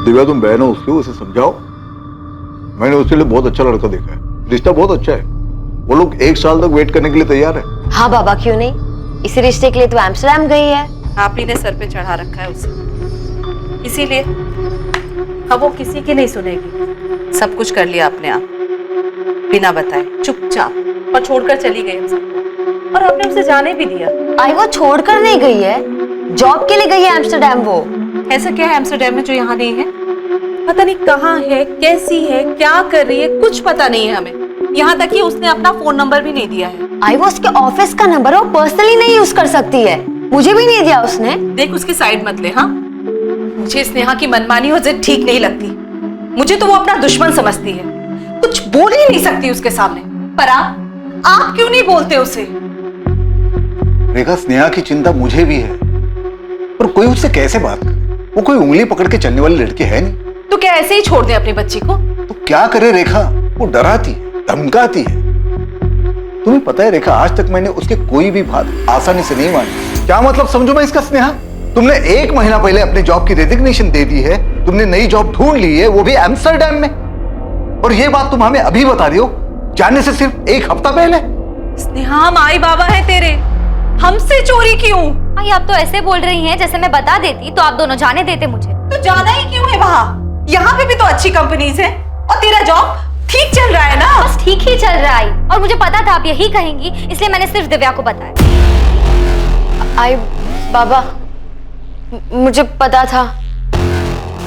दिव्या तुम बहन हो उसकी, उसे समझाओ। मैंने उसके लिए बहुत अच्छा लड़का देखा है, रिश्ता बहुत अच्छा है। वो लोग 1 साल तक वेट करने के लिए तैयार है। हाँ बाबा, क्यों नहीं। इसी रिश्ते के लिए तो एम्स्टर्डम गई है। आप ही ने सर पे चढ़ा रखा है उसे, इसीलिए अब वो किसी की नहीं सुनेगी। सब कुछ कर लिया आपने आप, बिना बताए चुपचाप, और छोड़कर चली गई हम सबको, और आपने उसे जाने भी दिया। आई वो छोड़कर नहीं गई है, जॉब के लिए गई है एम्स्टर्डम। वो ऐसा क्या है एम्स्टर्डम में जो यहाँ नहीं है? पता नहीं कहाँ है, कैसी है, क्या कर रही है, कुछ पता नहीं है हमें। यहाँ तक कि उसने अपना फोन नंबर भी नहीं दिया है। आई वो उसके ऑफिस का नंबर वो पर्सनली नहीं यूज कर सकती है, मुझे भी नहीं दिया उसने। देख उसकी साइड मत ले। हाँ, मुझे स्नेहा की मनमानी और जिद ठीक नहीं लगती। मुझे तो वो अपना दुश्मन समझती है, कुछ बोल ही नहीं सकती उसके सामने। पर आप क्यों नहीं बोलते उसे? रेखा, स्नेहा की चिंता मुझे भी है, पर कोई उससे कैसे बात करे? वो कोई उंगली पकड़ के चलने वाली लड़की है नहीं। तो क्या ऐसे ही छोड़ दे अपनी बच्ची को? तो क्या करे रेखा, वो डराती है, धमकाती है। तुम्हें पता है रेखा, आज तक मैंने उसके कोई भी बात आसानी से नहीं मानी। क्या मतलब समझो मैं इसका स्नेहा? तुमने 1 महीना पहले अपनी जॉब की रेजिग्नेशन दे दी है, तुमने नई जॉब ढूंढ ली है, वो भी एम्स्टर्डम में, और ये बात तुम हमें अभी बता रही हो, जाने से सिर्फ 1 हफ्ता पहले। स्नेहा, माई बाबा है तेरे, हमसे चोरी क्यों? आई आप तो ऐसे बोल रही हैं जैसे मैं बता देती तो आप दोनों जाने देते मुझे। तो जाना ही क्यों है वहाँ? यहाँ पे भी तो अच्छी कंपनीज है, और तेरा जॉब ठीक चल रहा है ना? बस ठीक ही चल रहा है, और मुझे पता था आप यही कहेंगी, इसलिए मैंने सिर्फ दिव्या को बताया। आई बाबा, मुझे पता था,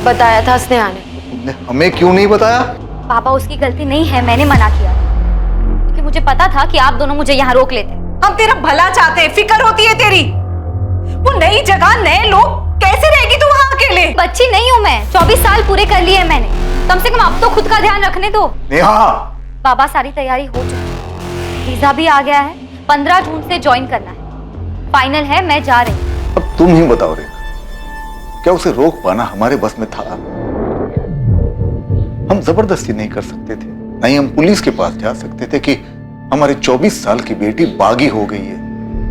बताया था स्नेहा ने। तुमने हमें क्यों नहीं बताया? पापा उसकी गलती नहीं है, मैंने मना किया था, क्योंकि मुझे पता था कि आप दोनों मुझे यहाँ रोक लेते। हम तेरा भला चाहते हैं, फिक्र होती है तेरी। वो नई जगह, नए लोग, कैसे रहेगी तू वहाँ अकेले? बच्ची नहीं हूँ मैं, 24 साल पूरे कर लिए मैंने, कम से कम अब तो खुद का ध्यान रखने दो। नेहा, बाबा सारी तैयारी हो चुकी है, वीजा भी आ गया है, 15 जून से ज्वाइन करना है, फाइनल है, मैं जा रही हूँ। अब तुम ही बताओ रेखा, क्या उसे रोक पाना हमारे बस में था? हम जबरदस्ती नहीं कर सकते थे, नहीं हम पुलिस के पास जा सकते थे कि हमारी 24 साल की बेटी बागी हो गई है,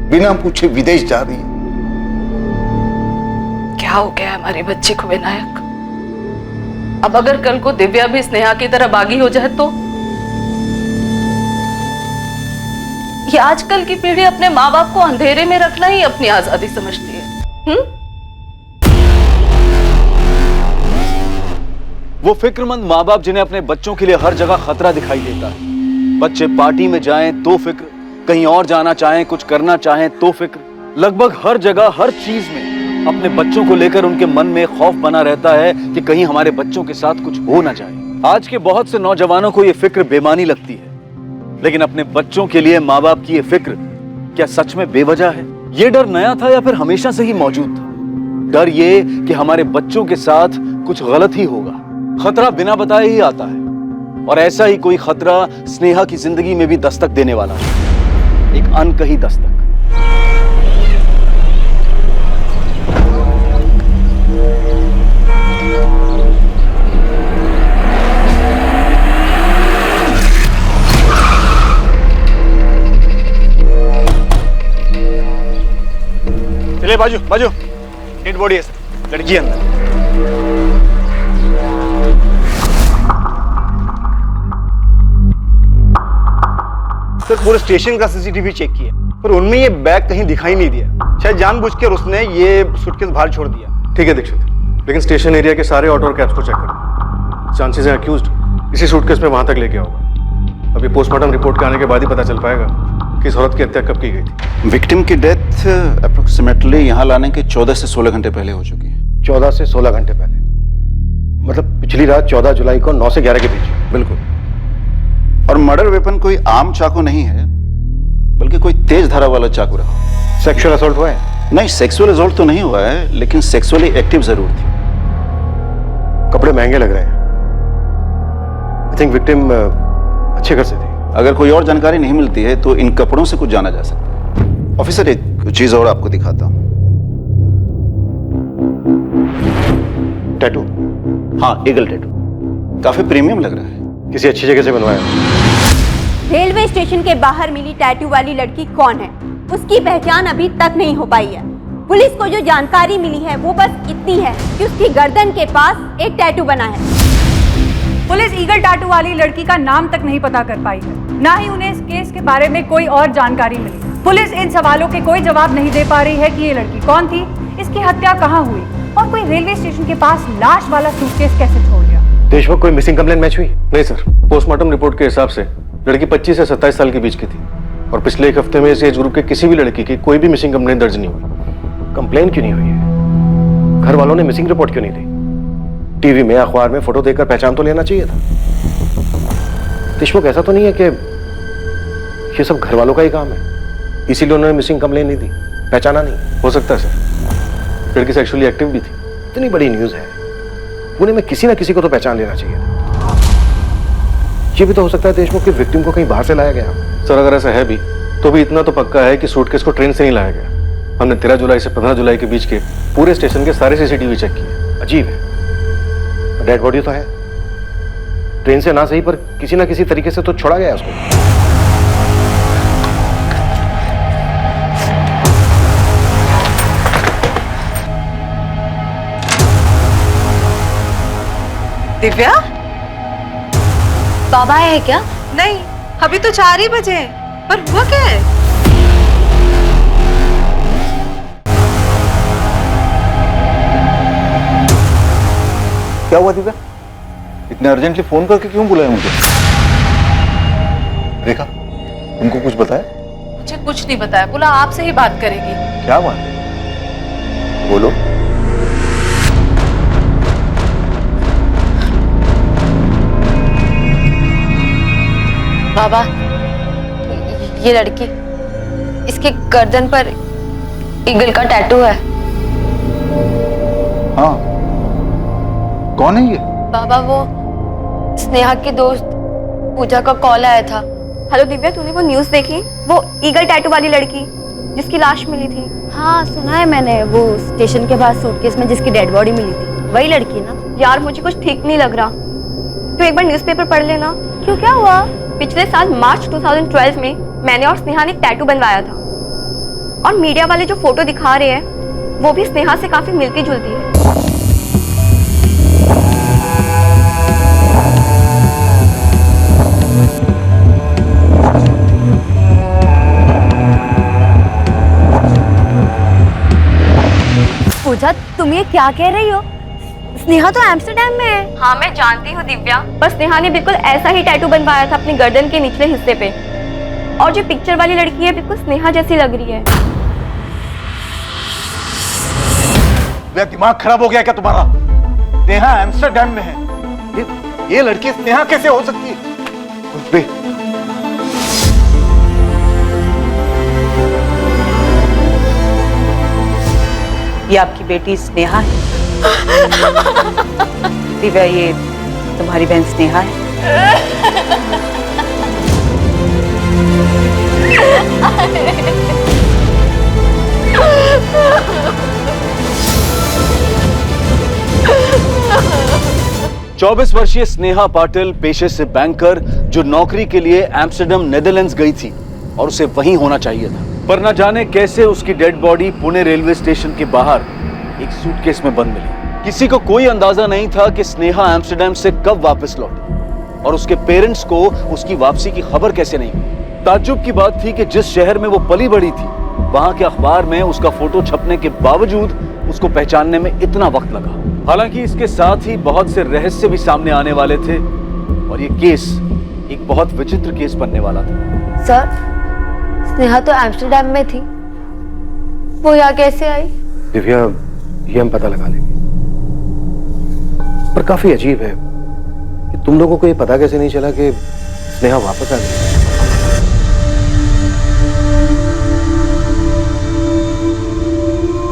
बिना पूछे विदेश जा रही है। क्या हो गया हमारी बच्ची को विनायक? अब अगर कल को दिव्या भी स्नेहा की तरह बागी हो जाए तो? ये आजकल की पीढ़ी अपने माँ बाप को अंधेरे में रखना ही अपनी आजादी समझती है। वो फिक्रमंद माँ बाप जिन्हें अपने बच्चों के लिए हर जगह खतरा दिखाई देता है। बच्चे पार्टी में जाएं तो फिक्र, कहीं और जाना चाहें, कुछ करना चाहें तो फिक्र, लगभग हर जगह हर चीज में अपने बच्चों को लेकर उनके मन में खौफ बना रहता है कि कहीं हमारे बच्चों के साथ कुछ हो ना जाए। आज के बहुत से नौजवानों को यह फिक्र बेमानी लगती है, लेकिन अपने बच्चों के लिए माँ बाप की यह फिक्र क्या सच में बेवजह है? ये डर नया था या फिर हमेशा से ही मौजूद था? डर ये कि हमारे बच्चों के साथ कुछ गलत ही होगा। खतरा बिना बताए ही आता है, और ऐसा ही कोई खतरा स्नेहा की जिंदगी में भी दस्तक देने वाला है, एक अनकही दस्तक। चलिए बाजू बाजू, डेड बॉडी है सर, लड़की अंदर। सर पूरे स्टेशन का सीसीटीवी चेक किया, पर उनमें ये बैग कहीं दिखाई नहीं दिया। शायद जानबूझकर उसने ये सूटकेस बाहर छोड़ दिया। ठीक है दीक्षित, लेकिन स्टेशन एरिया के सारे ऑटो और कैब्स को चेक करो। चांसेस हैं अक्यूज्ड इसी सूटकेस में वहां तक लेके होगा। अभी पोस्टमार्टम रिपोर्ट के आने के बाद ही पता चल पाएगा कि इस औरत की हत्या कब की गई थी। विक्टिम की डेथ अप्रोक्सीमेटली यहाँ लाने के 14 से 16 घंटे पहले हो चुकी है। 14 से 16 घंटे पहले, मतलब पिछली रात 14 जुलाई को 9 से 11 के बीच। बिल्कुल। और मर्डर वेपन कोई आम चाकू नहीं है, बल्कि कोई तेज धारा वाला चाकू रहा। सेक्सुअल असॉल्ट हुआ है? नहीं, सेक्सुअल असॉल्ट तो नहीं हुआ है, लेकिन सेक्सुअली एक्टिव जरूर थी। कपड़े महंगे लग रहे हैं। आई थिंक विक्टिम अच्छे घर से थी। अगर कोई और जानकारी नहीं मिलती है तो इन कपड़ों से कुछ जाना जा सकता है। ऑफिसर, एक चीज और आपको दिखाता हूं। टैटू? हाँ, ईगल टैटू, काफी प्रीमियम लग रहा है। किसी अच्छी जगह से बनवाया? रेलवे स्टेशन के बाहर मिली टैटू वाली लड़की कौन है, उसकी पहचान अभी तक नहीं हो पाई है। पुलिस को जो जानकारी मिली है वो बस इतनी है कि उसकी गर्दन के पास एक टैटू बना है। पुलिस ईगल टैटू वाली लड़की का नाम तक नहीं पता कर पाई है, ना ही उन्हें इस केस के बारे में कोई और जानकारी मिली। पुलिस इन सवालों के कोई जवाब नहीं दे पा रही है कि ये लड़की कौन थी, इसकी हत्या कहाँ हुई और कोई रेलवे स्टेशन के पास लाश वाला सूटकेस कैसे छोड़ गया। देशमुख कोई मिसिंग कंप्लेंट मैच हुई? नहीं सर, पोस्टमार्टम रिपोर्ट के हिसाब से लड़की 25 से 27 साल के बीच की थी और पिछले एक हफ्ते में इस एज ग्रुप के किसी भी लड़की की कोई भी मिसिंग कंप्लेंट दर्ज नहीं हुई। कंप्लेंट क्यों नहीं हुई है? घर वालों ने मिसिंग रिपोर्ट क्यों नहीं दी? टीवी में, अखबार में फोटो देखकर पहचान तो लेना चाहिए था। देशमुख ऐसा तो नहीं है कि ये सब घर वालों का ही काम है, इसीलिए उन्होंने मिसिंग कंप्लेंट नहीं दी, पहचाना नहीं? हो सकता है सर, लड़की सेक्सुअली एक्टिव भी थी। इतनी बड़ी न्यूज है, पुणे में किसी ना किसी को तो पहचान लेना चाहिए था। ये भी तो हो सकता है देशमुख की विक्टिम को कहीं बाहर से लाया गया। सर अगर ऐसा है भी तो भी इतना तो पक्का है कि सूटकेस को ट्रेन से नहीं लाया गया। हमने 13 जुलाई से 15 जुलाई के बीच के पूरे स्टेशन के सारे सीसीटीवी चेक किए। अजीब है, डेड बॉडी तो है, ट्रेन से ना सही पर किसी ना किसी तरीके से तो छोड़ा गया उसको। दिव्या, बाबा है क्या? नहीं, अभी तो 4 ही बजे हैं। पर हुआ क्या है? क्या हुआ दिव्या? इतने अर्जेंटली फोन करके क्यों बुलाया मुझे? रेखा, तुमको कुछ बताया? मुझे कुछ नहीं बताया, बोला आपसे ही बात करेगी। क्या बात है, बोलो। बाबा, ये लड़की, इसके गर्दन पर ईगल का टैटू है। हाँ, कौन है ये? बाबा, वो स्नेहा की दोस्त पूजा का कॉल आया था। हेलो दिव्या, तूने वो न्यूज़ देखी? वो ईगल टैटू वाली लड़की जिसकी लाश मिली थी। हाँ सुना है मैंने, वो स्टेशन के पास सूटकेस में जिसकी डेड बॉडी मिली थी, वही लड़की ना? यार मुझे कुछ ठीक नहीं लग रहा, तू एक बार न्यूज़पेपर पढ़ लेना। क्यों, क्या हुआ? पिछले साल मार्च 2012 में मैंने और स्नेहा ने एक टैटू बनवाया था और मीडिया वाले जो फोटो दिखा रहे हैं वो भी स्नेहा से काफी मिलती जुलती है। पूजा, तुम ये क्या कह रही हो? स्नेहा तो एम्स्टर्डम में है। हाँ मैं जानती हूँ दिव्या, पर स्नेहा ने बिल्कुल ऐसा ही टैटू बनवाया था अपनी गर्दन के निचले हिस्से पे, और जो पिक्चर वाली लड़की है बिल्कुल स्नेहा जैसी लग रही है। मेरा दिमाग खराब हो गया क्या तुम्हारा? स्नेहा एम्स्टर्डम में है, ये लड़की स्नेहा कैसे हो सकती है? कुछ भी। ये आपकी बेटी स्नेहा है। दिव्या, ये तुम्हारी बहन स्नेहा है। 24 वर्षीय स्नेहा पाटिल पेशे से बैंकर, जो नौकरी के लिए एम्स्टर्डम नेदरलैंड्स गई थी और उसे वहीं होना चाहिए था, पर न जाने कैसे उसकी dead body Pune railway station के बाहर एक सूटकेस में बंद मिली। किसी को कोई अंदाजा नहीं था कि स्नेहा एम्स्टर्डम से कब वापस लौटी और उसके पेरेंट्स को उसकी वापसी की खबर कैसे नहीं हुई। ताज्जुब की बात थी कि जिस शहर में वो पली बड़ी थी, वहां के अखबार में उसका फोटो छपने के बावजूद उसको पहचानने में इतना वक्त लगा। हालांकि इसके साथ ही बहुत से रहस्य भी सामने आने वाले थे और ये केस एक बहुत विचित्र केस बनने वाला था। सर, स्नेहा तो एम्स्टर्डम में थी, वो यहाँ कैसे आई? दिव्या, ये हम पता लगा लेंगे, पर काफी अजीब है कि तुम लोगों को ये पता कैसे नहीं चला कि स्नेहा वापस आ गई।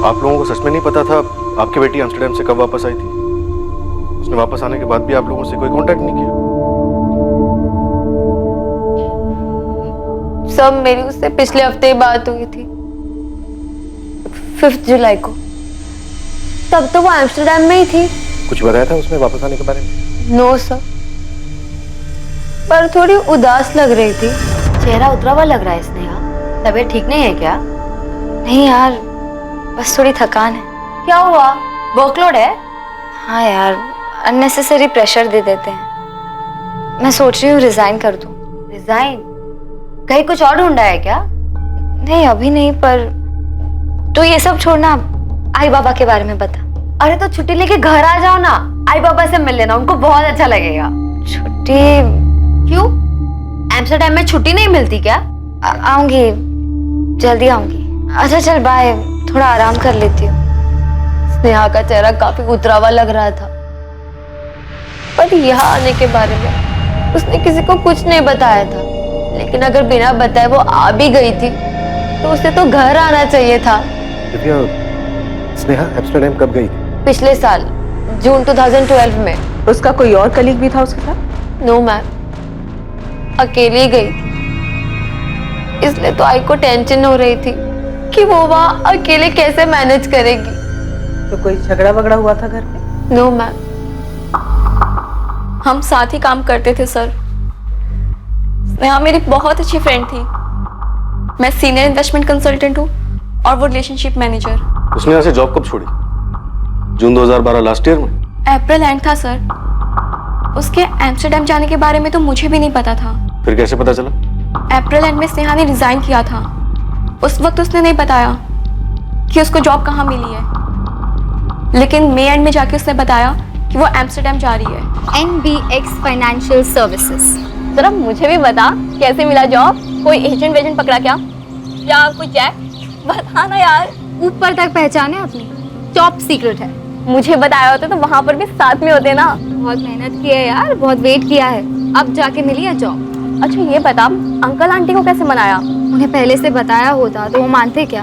आप लोगों को सच में नहीं पता था आपकी बेटी एम्स्टर्डम से कब वापस आई थी? उसने वापस आने के बाद भी आप लोगों से कोई कांटेक्ट नहीं किया? सब मेरी उससे पिछले हफ्ते ही बात हुई थी, 5 जुलाई को। तब तो वो एम्स्टर्डम में ही थी। कुछ बताया था उसने वापस आने के बारे में? नो सर, पर थोड़ी उदास लग रही थी। चेहरा उतरा हुआ लग रहा है स्नेहा, तबीयत ठीक नहीं है क्या? नहीं यार, बस थोड़ी थकान है। क्या हुआ, वर्कलोड है? हाँ यार, अननेसेसरी प्रेशर दे देते हैं। मैं सोच रही हूँ रिजाइन कर दूँ। रिजाइन? कहीं कुछ और ढूंढा है क्या? नहीं अभी नहीं, पर तो ये सब छोड़ना, आई बाबा के बारे में बता। अरे तो छुट्टी लेके घर आ जाओ ना, आई बाबा से मिल लेना, उनको बहुत अच्छा लगेगा। छुट्टी? क्यों, एम्स्टर्डम में छुट्टी नहीं मिलती क्या? आऊंगी, जल्दी आऊंगी। अच्छा चल बाय, थोड़ा आराम कर लेती हूँ। स्नेहा का चेहरा काफी उतरा हुआ लग रहा था, पर यहाँ आने के बारे में उसने किसी को कुछ नहीं बताया था। लेकिन अगर बिना बताए वो आ भी गई थी तो उसे तो घर आना चाहिए था। दिव्या, स्नेहा एम्स्टर्डम कब गई थी? पिछले साल जून 2012 में। उसका कोई और कलीग भी था उसके साथ? नो मैम, अकेली गई थी। इसलिए तो आई को टेंशन हो रही थी कि वो वहाँ अकेले कैसे मैनेज करेगी। तो कोई झगड़ा वगड़ा हुआ था घर पे? नो मैम, हम साथ ही काम करते थे सर। स्नेहा मेरी बहुत अच्छी फ्रेंड थी। मैं सीनियर इन्वेस्टमेंट कंसल्टेंट हूँ और वो रिलेशनशिप मैनेजर। उसने यहाँ से जॉब कब छोड़ी? जून 2012 लास्ट ईयर में? अप्रैल एंड था सर। उसके एम्स्टर्डम जाने के बारे में तो मुझे भी नहीं पता था। फिर कैसे पता चला? अप्रैल एंड में स्नेहा ने रिजाइन किया था। उस वक्त उसने नहीं बताया कि उसको जॉब कहाँ मिली है, लेकिन मई एंड में जाके उसने बताया कि वो एम्स्टर्डम जा रही है। NBX financial services. जरा मुझे भी बता, कैसे मिला जॉब? कोई एजेंट वेजेंट पकड़ा क्या, या कोई चेक? बता ना यार। ऊपर तक पहचाने अपनी, टॉप सीक्रेट है। मुझे बताया होता तो वहां पर भी साथ में होते ना। बहुत मेहनत की है यार, बहुत वेट किया है, अब जाके मिली है जॉब। अच्छा ये बता, अंकल आंटी को कैसे मनाया? उन्हें पहले से बताया होता तो वो मानते क्या?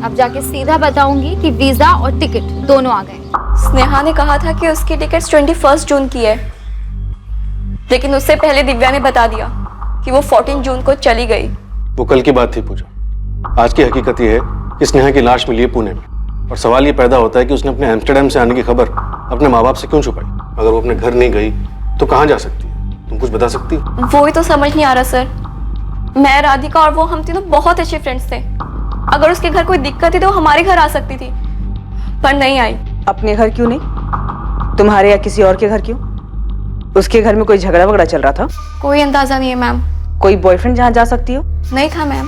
अब जाके सीधा बताऊंगी कि वीजा और टिकट दोनों आ गए। स्नेहा ने कहा था कि उसकी टिकट 21 जून की है, लेकिन उससे पहले दिव्या ने बता दिया कि वो 14 जून को चली गई। वो कल की बात थी पूजा। आज की हकीकत ये है कि स्नेहा की लाश मिली है पुणे में, और सवाल ये पैदा होता है कि उसने अपने एम्स्टर्डम से आने की खबर अपने माँ बाप से क्यों छुपाई? अगर वो अपने घर नहीं गई तो कहाँ जा सकती है? तुम कुछ बता सकती हो? वो ही तो समझ नहीं आ रहा सर। मैं, राधिका और वो, हम तीनों बहुत अच्छे फ्रेंड्स थे। अगर उसके घर कोई दिक्कत थी तो वो हमारे घर आ सकती थी, पर नहीं आई। अपने घर क्यों नहीं? तुम्हारे या किसी और के घर क्यों? उसके घर में कोई झगड़ा वगड़ा चल रहा था? कोई अंदाजा नहीं है मैम। कोई बॉयफ्रेंड जहाँ जा सकती हो? नहीं था मैम।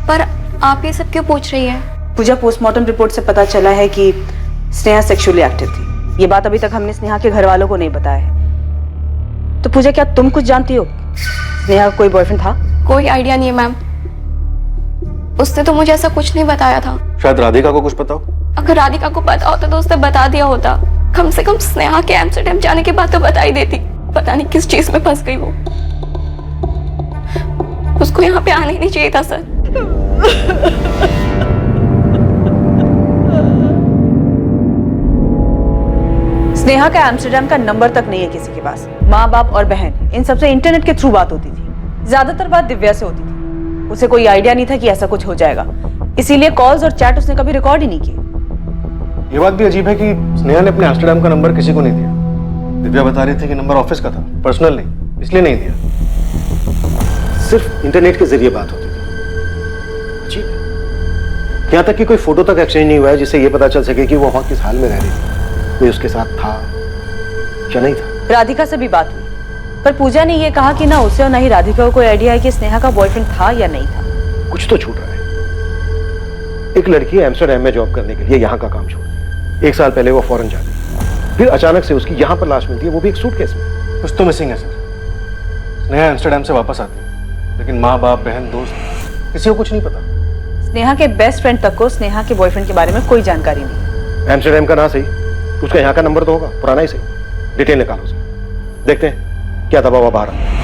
पर आप ये सब क्यों पूछ रही है? पूजा, पोस्टमार्टम रिपोर्ट से पता चला है कि स्नेहा सेक्सुअली एक्टिव थी। ये बात अभी तक हमने स्नेहा के घर वालों को नहीं बताया है। तो पूजा, क्या तुम कुछ जानती हो? स्नेहा का कोई बॉयफ्रेंड था? कोई आइडिया नहीं है मैम। उसने तो मुझे ऐसा कुछ नहीं बताया था। शायद राधिका को कुछ पता हो? अगर राधिका को पता होता तो उसने बता दिया होता। कम से कम स्नेहा के एम्स्टर्डम जाने के बाद तो बता ही देती। पता नहीं किस चीज में फंस गई वो। उसको यहाँ पे आना ही नहीं चाहिए था सर। स्नेहा का एम्स्टर्डम का नंबर तक नहीं है किसी के पास। माँ बाप और बहन, इन सबसे इंटरनेट के थ्रू बात होती थी। ज्यादातर बात दिव्या से होती थी। उसे कोई आइडिया नहीं था कि ऐसा कुछ हो जाएगा, इसीलिए कॉल्स और चैट उसने कभी रिकॉर्ड ही नहीं किए। ये बात भी अजीब है कि स्नेहा ने अपने एम्स्टर्डम का नंबर किसी को नहीं दिया। दिव्या बता रही थी कि नंबर ऑफिस का था, पर्सनल नहीं, इसलिए नहीं दिया। सिर्फ इंटरनेट के जरिए बात होती थी। अजीब है। यहाँ तक कि कोई फोटो तक एक्सचेंज नहीं हुआ है जिससे ये पता चल सके कि वो वहाँ किस हाल में रह रही थी, कोई उसके साथ था या नहीं था। राधिका से भी बात हुई, पर पूजा ने यह कहा कि ना उसे और ना ही राधिका को कोई आइडिया है कि स्नेहा का बॉयफ्रेंड था या नहीं था। कुछ तो छूट रहा है। एक लड़की एम्स्टर्डम में जॉब करने के लिए यहाँ का काम छोड़ दी। 1 साल पहले वो फॉरेन जा गई, फिर अचानक से उसकी यहाँ पर लाश मिलती है, वो भी एक सूटकेस में। कुछ तो मिसिंग है सर। स्नेहा एम्स्टर्डम से वापस आती है, लेकिन माँ बाप, बहन, दोस्त, किसी को कुछ नहीं पता। स्नेहा के बेस्ट फ्रेंड तक को स्नेहा के बॉयफ्रेंड के बारे में कोई जानकारी नहीं। एम्स्टर्डम का ना सही, उसका यहाँ का नंबर तो होगा, पुराना ही सही। डिटेल निकालो उसे, देखते हैं क्या दबाव अब आ रहा है।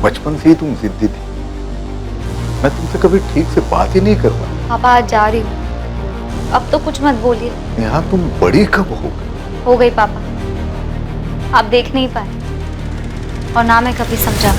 बचपन से ही तुम जिद्दी थी। मैं तुमसे कभी ठीक से बात ही नहीं कर पाया। पापा आज जा रही हूँ, अब तो कुछ मत बोलिए। नेहा तुम बड़ी कब हो गई? हो गई पापा, आप देख नहीं पाए और ना मैं कभी समझा।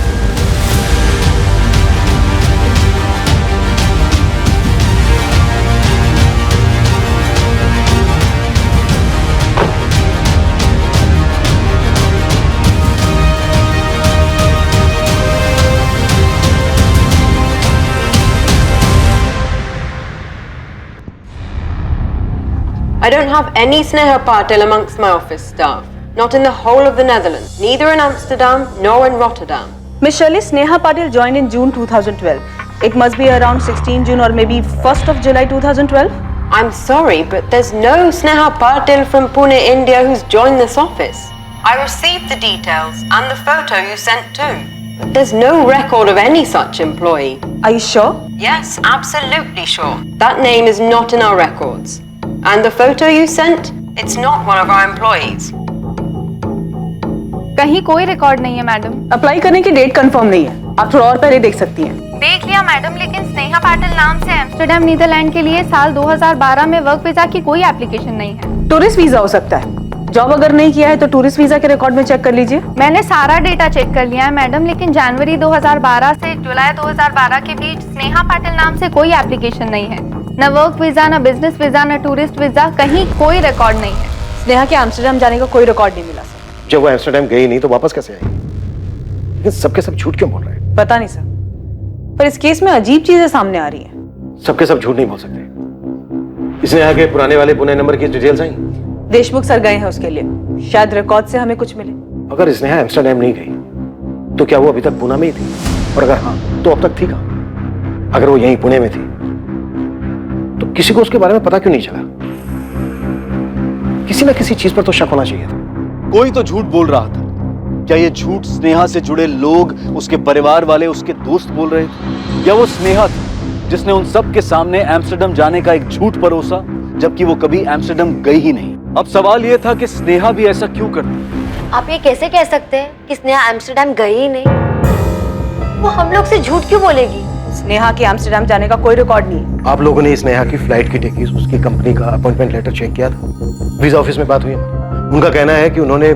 I don't have any Sneha Patil amongst my office staff. Not in the whole of the Netherlands. Neither in Amsterdam nor in Rotterdam. Miss Shirley, Sneha Patil joined in June 2012. It must be around 16 June or maybe 1st of July 2012. I'm sorry, but there's no Sneha Patil from Pune, India who's joined this office. I received the details and the photo you sent too. But there's no record of any such employee. Are you sure? Yes, absolutely sure. That name is not in our records. And the photo you sent, it's not one of our employees. कहीं कोई record नहीं है madam. Apply करने की date confirm नहीं है, आप थोड़ा और पहले देख सकती हैं। देख लिया मैडम, लेकिन स्नेहा पाटिल नाम से एम्स्टर्डम नीदरलैंड के लिए साल 2012 में वर्क वीजा की कोई एप्लीकेशन नहीं है। टूरिस्ट वीजा हो सकता है। जॉब अगर नहीं किया है तो टूरिस्ट वीजा के रिकॉर्ड में चेक कर लीजिए। मैंने सारा डेटा चेक कर लिया है मैडम, लेकिन जनवरी 2012 से जुलाई 2012 के बीच स्नेहा पाटिल नाम से कोई एप्लीकेशन नहीं है। न वर्क वीजा, न बिजनेस वीजा, न टूरिस्ट वीजा, कहीं कोई रिकॉर्ड नहीं है। स्नेहा के एम्स्टर्डम जाने का कोई रिकॉर्ड नहीं मिला सर। जब वो एम्स्टर्डम गई नहीं तो वापस कैसे आई? लेकिन सबके सब झूठ क्यों बोल रहे हैं? पता नहीं सर, पर इस केस में अजीब चीजें सामने आ रही हैं। सबके सब झूठ नहीं बोल सकते। स्नेहा के पुराने वाले पुणे नंबर की डिटेल्स आई? देशमुख सर गए हैं उसके लिए, शायद रिकॉर्ड से हमें कुछ मिले। अगर स्नेहा एम्स्टर्डम नहीं गई तो क्या वो अभी तक पुणे में ही थी? और अगर हाँ तो अब तक थी कहाँ? अगर वो यहीं पुणे में थी तो किसी को उसके बारे में पता क्यों नहीं चला? किसी ना किसी चीज पर तो शक होना चाहिए था। कोई तो झूठ बोल रहा था। क्या ये झूठ स्नेहा से जुड़े लोग, उसके परिवार वाले, उसके दोस्त बोल रहे थे, या वो स्नेहा थी जिसने उन सब के सामने एम्स्टर्डम जाने का एक झूठ परोसा, जबकि वो कभी एम्स्टर्डम गई ही नहीं? अब सवाल ये था कि स्नेहा भी ऐसा क्यों करती? आप ये कैसे कह सकते हैं कि स्नेहा एम्स्टर्डम गई ही नहीं? वो हम लोग से झूठ क्यों बोलेगी? स्नेहा के एम्स्टर्डम जाने का कोई रिकॉर्ड नहीं है। आप लोगों ने स्नेहा की फ्लाइट की टिकट, उसकी कंपनी का अपॉइंटमेंट लेटर चेक किया था? वीजा ऑफिस में बात हुई हमारी। उनका कहना है कि उन्होंने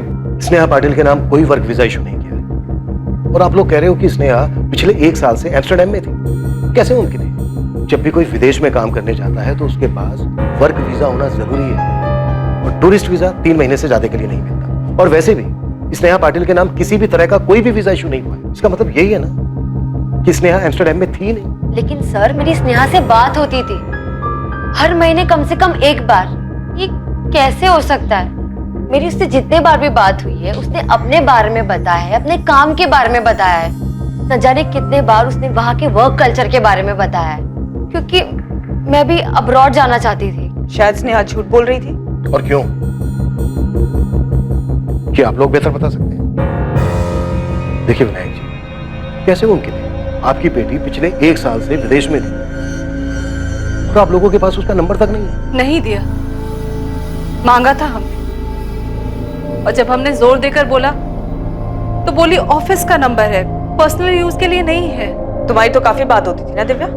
स्नेहा पाटिल के नाम कोई वर्क वीजा इशू नहीं किया। और आप लोग कह रहे हो कि स्नेहा पिछले 1 साल से एम्स्टर्डम में थी। कैसे मुमकिन है? जब भी कोई विदेश में काम करने जाता है तो उसके पास वर्क वीजा होना जरूरी है, और टूरिस्ट वीजा 3 महीने से ज्यादा के लिए नहीं मिलता। और वैसे भी स्नेहा पाटिल के नाम किसी भी तरह का कोई भी वीजा इशू नहीं हुआ है। इसका मतलब यही है ना कि स्नेहा एम्स्टर्डम में थी नहीं। लेकिन सर, मेरी स्नेहा से बात होती थी हर महीने कम से कम 1 बार। ये कैसे हो सकता है? मेरी उससे जितने बार भी बात हुई है, उसने अपने बारे में बताया है, अपने काम के बारे में बताया है। न जाने कितने बार उसने वहां के वर्क कल्चर के बारे में बताया है, क्योंकि मैं भी अब्रॉड जाना चाहती थी। शायद स्नेहा झूठ बोल रही थी। और क्यों? क्या आप लोग बेहतर बता सकते हैं? देखिए विनायक जी, कैसे मुमकिन है? आपकी बेटी पिछले 1 साल से विदेश में थी तो आप लोगों के पास उसका नंबर तक नहीं है? नहीं दिया, मांगा था हमने, और जब हमने जोर देकर बोला तो बोली ऑफिस का नंबर है, पर्सनल यूज के लिए नहीं है। तुम्हारी तो काफी बात होती थी ना दिव्या,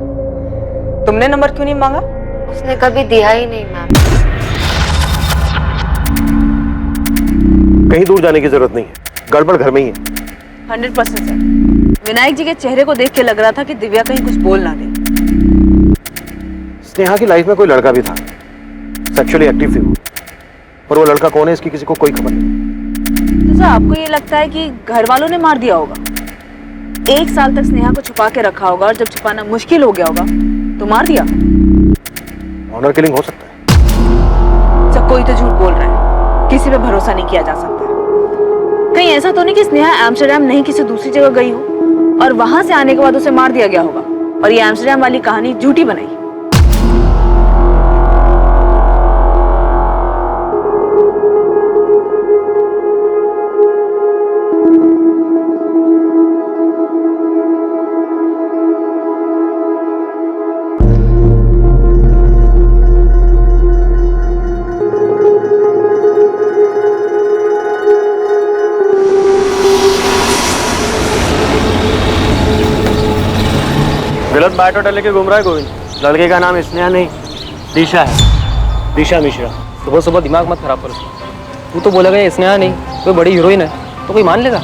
तुमने नंबर क्यों नहीं मांगा? उसने कभी दिया ही नहीं मैम। कहीं दूर जाने की जरूरत नहीं है, गड़बड़ घर में ही है। 100% सर। विनायक जी के चेहरे को देख के लग रहा था कि दिव्या कहीं कुछ बोल ना दे। स्नेहा की लाइफ में कोई लड़का भी था, सेक्सुअली एक्टिव थी वो, पर वो लड़का कौन है इसकी किसी को कोई खबर नहीं। तो सर, आपको ये लगता है कि घर वालों ने मार दिया होगा? 1 साल तक स्नेहा को छुपा के रखा होगा, और जब छुपाना मुश्किल हो गया होगा तो मार दिया। ऑनर किलिंग हो सकता है। सब कोई तो झूठ बोल रहा है, किसी पे भरोसा नहीं किया जा सकता। कहीं ऐसा तो नहीं कि स्नेहा एम्स्टर्डम नहीं किसी दूसरी जगह गई हो और वहां से आने के बाद उसे मार दिया गया होगा और ये एम्स्टर्डम वाली कहानी झूठी बनाई? गलत बायोडाटा लेके घूम रहा है गोविंद। लड़के का नाम स्नेहा नहीं, दिशा है। दिशा मिश्रा। सुबह सुबह दिमाग मत खराब करो। तू तो बोलेगा ये स्नेहा नहीं कोई बड़ी हीरोइन है तो कोई मान लेगा।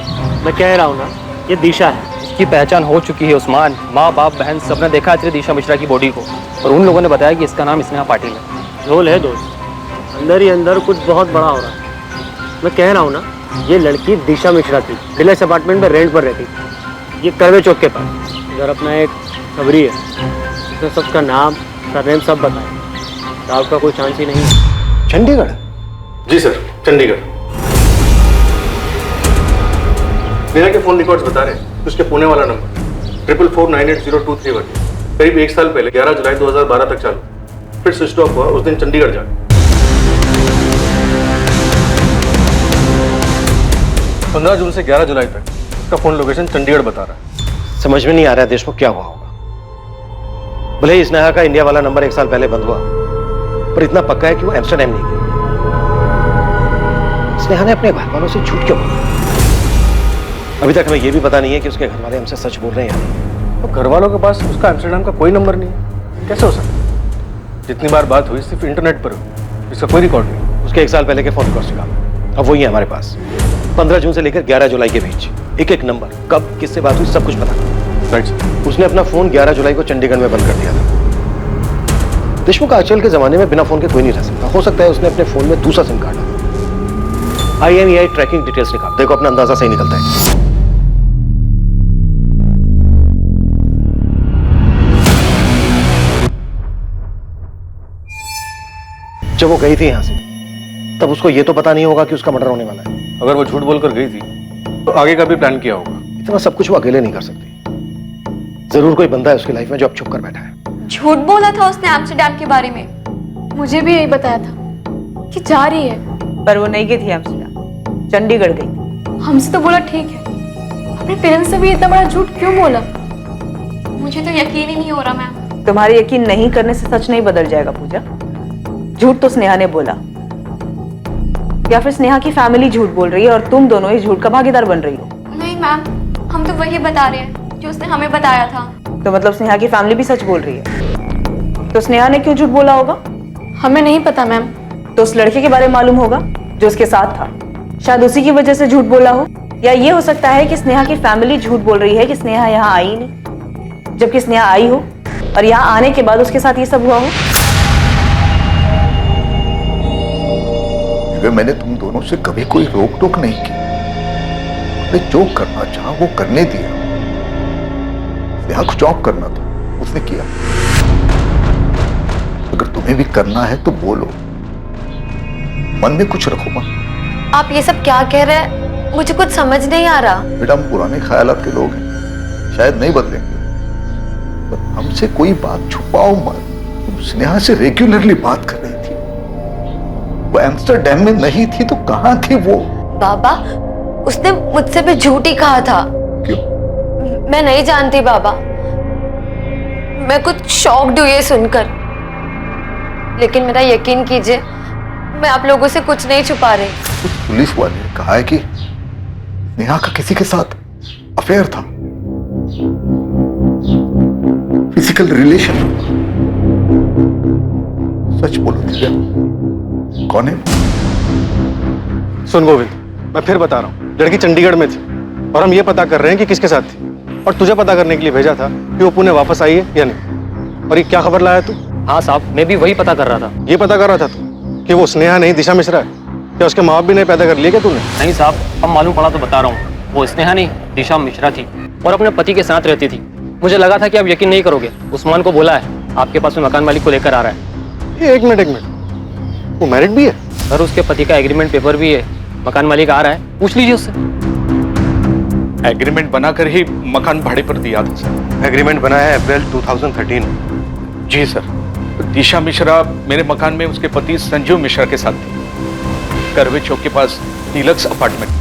मैं कह रहा हूँ ना, ये दिशा है। इसकी पहचान हो चुकी है उस्मान। माँ बाप बहन सबने देखा है दिशा मिश्रा की बॉडी को और उन लोगों ने बताया कि इसका नाम स्नेहा पाटिल है। झोल है दोस्त, अंदर ही अंदर कुछ बहुत बड़ा हो रहा है। मैं कह रहा हूँ ना, ये लड़की दिशा मिश्रा थी, डिलक्स अपार्टमेंट में रेंट पर रहती थी। ये करवे चौक के पास। इधर अपना एक खबरी है, उसने सबका नाम सरनेम सब बताया। डाउट का कोई चांस ही नहीं है। चंडीगढ़? जी सर, चंडीगढ़। नेहा के फोन रिकॉर्ड्स बता रहे हैं उसके पुणे वाला नंबर 44498023 करीब 1 साल पहले 11 जुलाई 2012 तक चालू, फिर स्विच ऑफ हुआ उस दिन चंडीगढ़ जाकर। 15 जून से 11 जुलाई तक उसका फोन लोकेशन चंडीगढ़ बता रहा है। समझ में नहीं आ रहा है देशमुख क्या हुआ होगा। भले ही स्नेहा का इंडिया वाला नंबर 1 साल पहले बंद हुआ, पर इतना पक्का है कि वो एम्स्टरडैम नहीं गई। स्नेहा ने अपने घर वालों से झूठ क्यों बोला? अभी तक हमें यह भी पता नहीं है कि उसके घर वाले हमसे सच बोल रहे हैं। तो घर वालों के पास उसका एम्स्टरडैम का कोई नंबर नहीं है, कैसे हो सकता? जितनी बार बात हुई सिर्फ इंटरनेट पर हुई, इसका कोई रिकॉर्ड नहीं। उसके 1 साल पहले के फोन रिकॉर्ड्स निकालो, अब वही है हमारे पास। 15 जून से लेकर 11 जुलाई के बीच एक एक नंबर, कब किससे बात हुई सब कुछ पता। राइट। उसने अपना फोन 11 जुलाई को चंडीगढ़ में बंद कर दिया था। देशमुख आजकल के जमाने में बिना फोन के कोई नहीं रह सकता। हो सकता है उसने अपने फोन में दूसरा सिम कार्ड डाला। IMEI ट्रैकिंग डिटेल्स निकाल, देखो अपना अंदाजा सही निकलता है। जब वो गई थी यहां से तब उसको ये तो पता नहीं होगा कि उसका मर्डर होने वाला है। अगर वो झूठ बोलकर गई थी तो आगे का भी प्लान किया होगा। इतना सब कुछ वो अकेले नहीं कर सकती। जरूर कोई बंदा है उसकी लाइफ में जो अब छुप कर बैठा है। झूठ बोला था उसने एम्स्टरडैम के बारे में। मुझे भी यही बताया था कि जा रही है। पर वो नहीं गई थी एम्स्टरडैम, चंडीगढ़ गई थी। हमसे तो बोला ठीक है, अपने पेरेंट्स से भी इतना बड़ा झूठ क्यों बोला? मुझे तो यकीन ही नहीं हो रहा मैम। तुम्हारे यकीन नहीं करने से सच नहीं बदल जाएगा पूजा। झूठ तो स्नेहा ने बोला, या फिर स्नेहा की फैमिली झूठ बोल रही है और तुम दोनों इस झूठ का भागीदार बन रही हो। नहीं मैम, हम तो वही बता रहे हैं जो उसने हमें बताया था। तो मतलब स्नेहा की फैमिली भी सच बोल रही है। तो स्नेहा ने क्यों झूठ बोला होगा? हमें नहीं पता मैम। तो उस लड़के के बारे में मालूम होगा जो उसके साथ था, शायद उसी की वजह से झूठ बोला हो। या ये हो सकता है कि स्नेहा की फैमिली झूठ बोल रही है कि स्नेहा यहाँ आई नहीं, जबकि स्नेहा आई हो और यहाँ आने के बाद उसके साथ ये सब हुआ हो। अगर मैंने तुम दोनों से कभी कोई रोक टोक नहीं की, मैं जो करना चाहा वो करने दिया। यहाँ कुछ जॉब करना था, उसने किया। अगर तुम्हें भी करना है तो बोलो, मन में कुछ रखो मत। आप ये सब क्या कह रहे हैं? मुझे कुछ समझ नहीं आ रहा। बेटा हम पुराने ख्यालात के लोग हैं, शायद नहीं बदलेंगे, पर हमसे कोई बात छुपाओ मत। तुम स्नेहा से रेगुलरली बात कर रही थी, वो एम्स्टरडैम में नहीं थी तो कहां थी वो? बाबा, उसने मुझसे भी झूठ ही कहा था। क्यों? मैं नहीं जानती बाबा, मैं कुछ शॉक्ड हुई ये सुनकर। लेकिन मेरा यकीन कीजिए, मैं आप लोगों से कुछ नहीं छुपा रही। उस पुलिस वाले ने कहा है कि नेहा का किसी के साथ अफेयर था, फिजिकल रिलेशन। सच बोलो दिव्या, कौन है? सुन गोविंद, मैं फिर बता रहा हूँ, लड़की चंडीगढ़ में थी और हम ये पता कर रहे हैं कि किसके साथ थी। और तुझे पता करने के लिए भेजा था कि वो पुणे वापस आई है या नहीं। और ये क्या खबर लाया तू? हाँ साहब, मैं भी वही पता कर रहा था। ये पता कर रहा था तू कि वो स्नेहा नहीं दिशा मिश्रा है? क्या उसके माँ बाप भी नहीं पैदा कर लिए क्या तूने? नहीं साहब, अब मालूम पड़ा तो बता रहा हूँ। वो स्नेहा नहीं दिशा मिश्रा थी और अपने पति के साथ रहती थी। मुझे लगा था कि आप यकीन नहीं करोगे। उस्मान को बोला है आपके पास में मकान मालिक को लेकर आ रहा है। एक मिनट, वो मैरिड भी है? सर उसके पति का एग्रीमेंट पेपर भी है। मकान मालिक आ रहा है, पूछ लीजिए उससे। एग्रीमेंट बनाकर ही मकान भाड़े पर दिया था सर। एग्रीमेंट बना है अप्रैल 2013। जी सर। दिशा मिश्रा मेरे मकान में उसके पति संजीव मिश्रा के साथ थी, करवे चौक के पास डीलक्स अपार्टमेंट।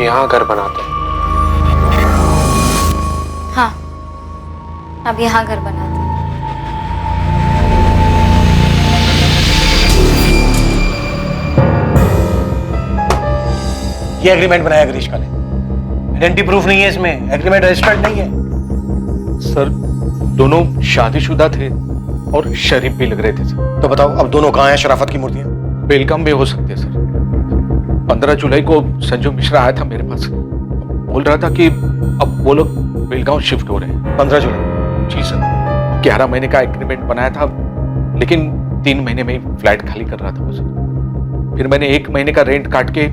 यहाँ घर बनाते हैं। हाँ, अब यहाँ घर बनाते हैं। ये एग्रीमेंट बनाया ग्रीष्मा ने। आइडेंटिटी प्रूफ नहीं है इसमें, एग्रीमेंट रजिस्टर्ड नहीं है। सर दोनों शादीशुदा थे और शरीफ भी लग रहे थे सर। तो बताओ अब दोनों कहाँ हैं शराफत की मूर्तियां? बेलगाम में हो सकते हैं सर। 15 जुलाई को संजू मिश्रा आया था मेरे पास, बोल रहा था कि अब वो लोग बेलगांव शिफ्ट हो रहे हैं। 15 जुलाई? जी सर। 11 महीने का एग्रीमेंट बनाया था, लेकिन 3 महीने में ही फ्लैट खाली कर रहा था वो सर। फिर मैंने 1 महीने का रेंट काट के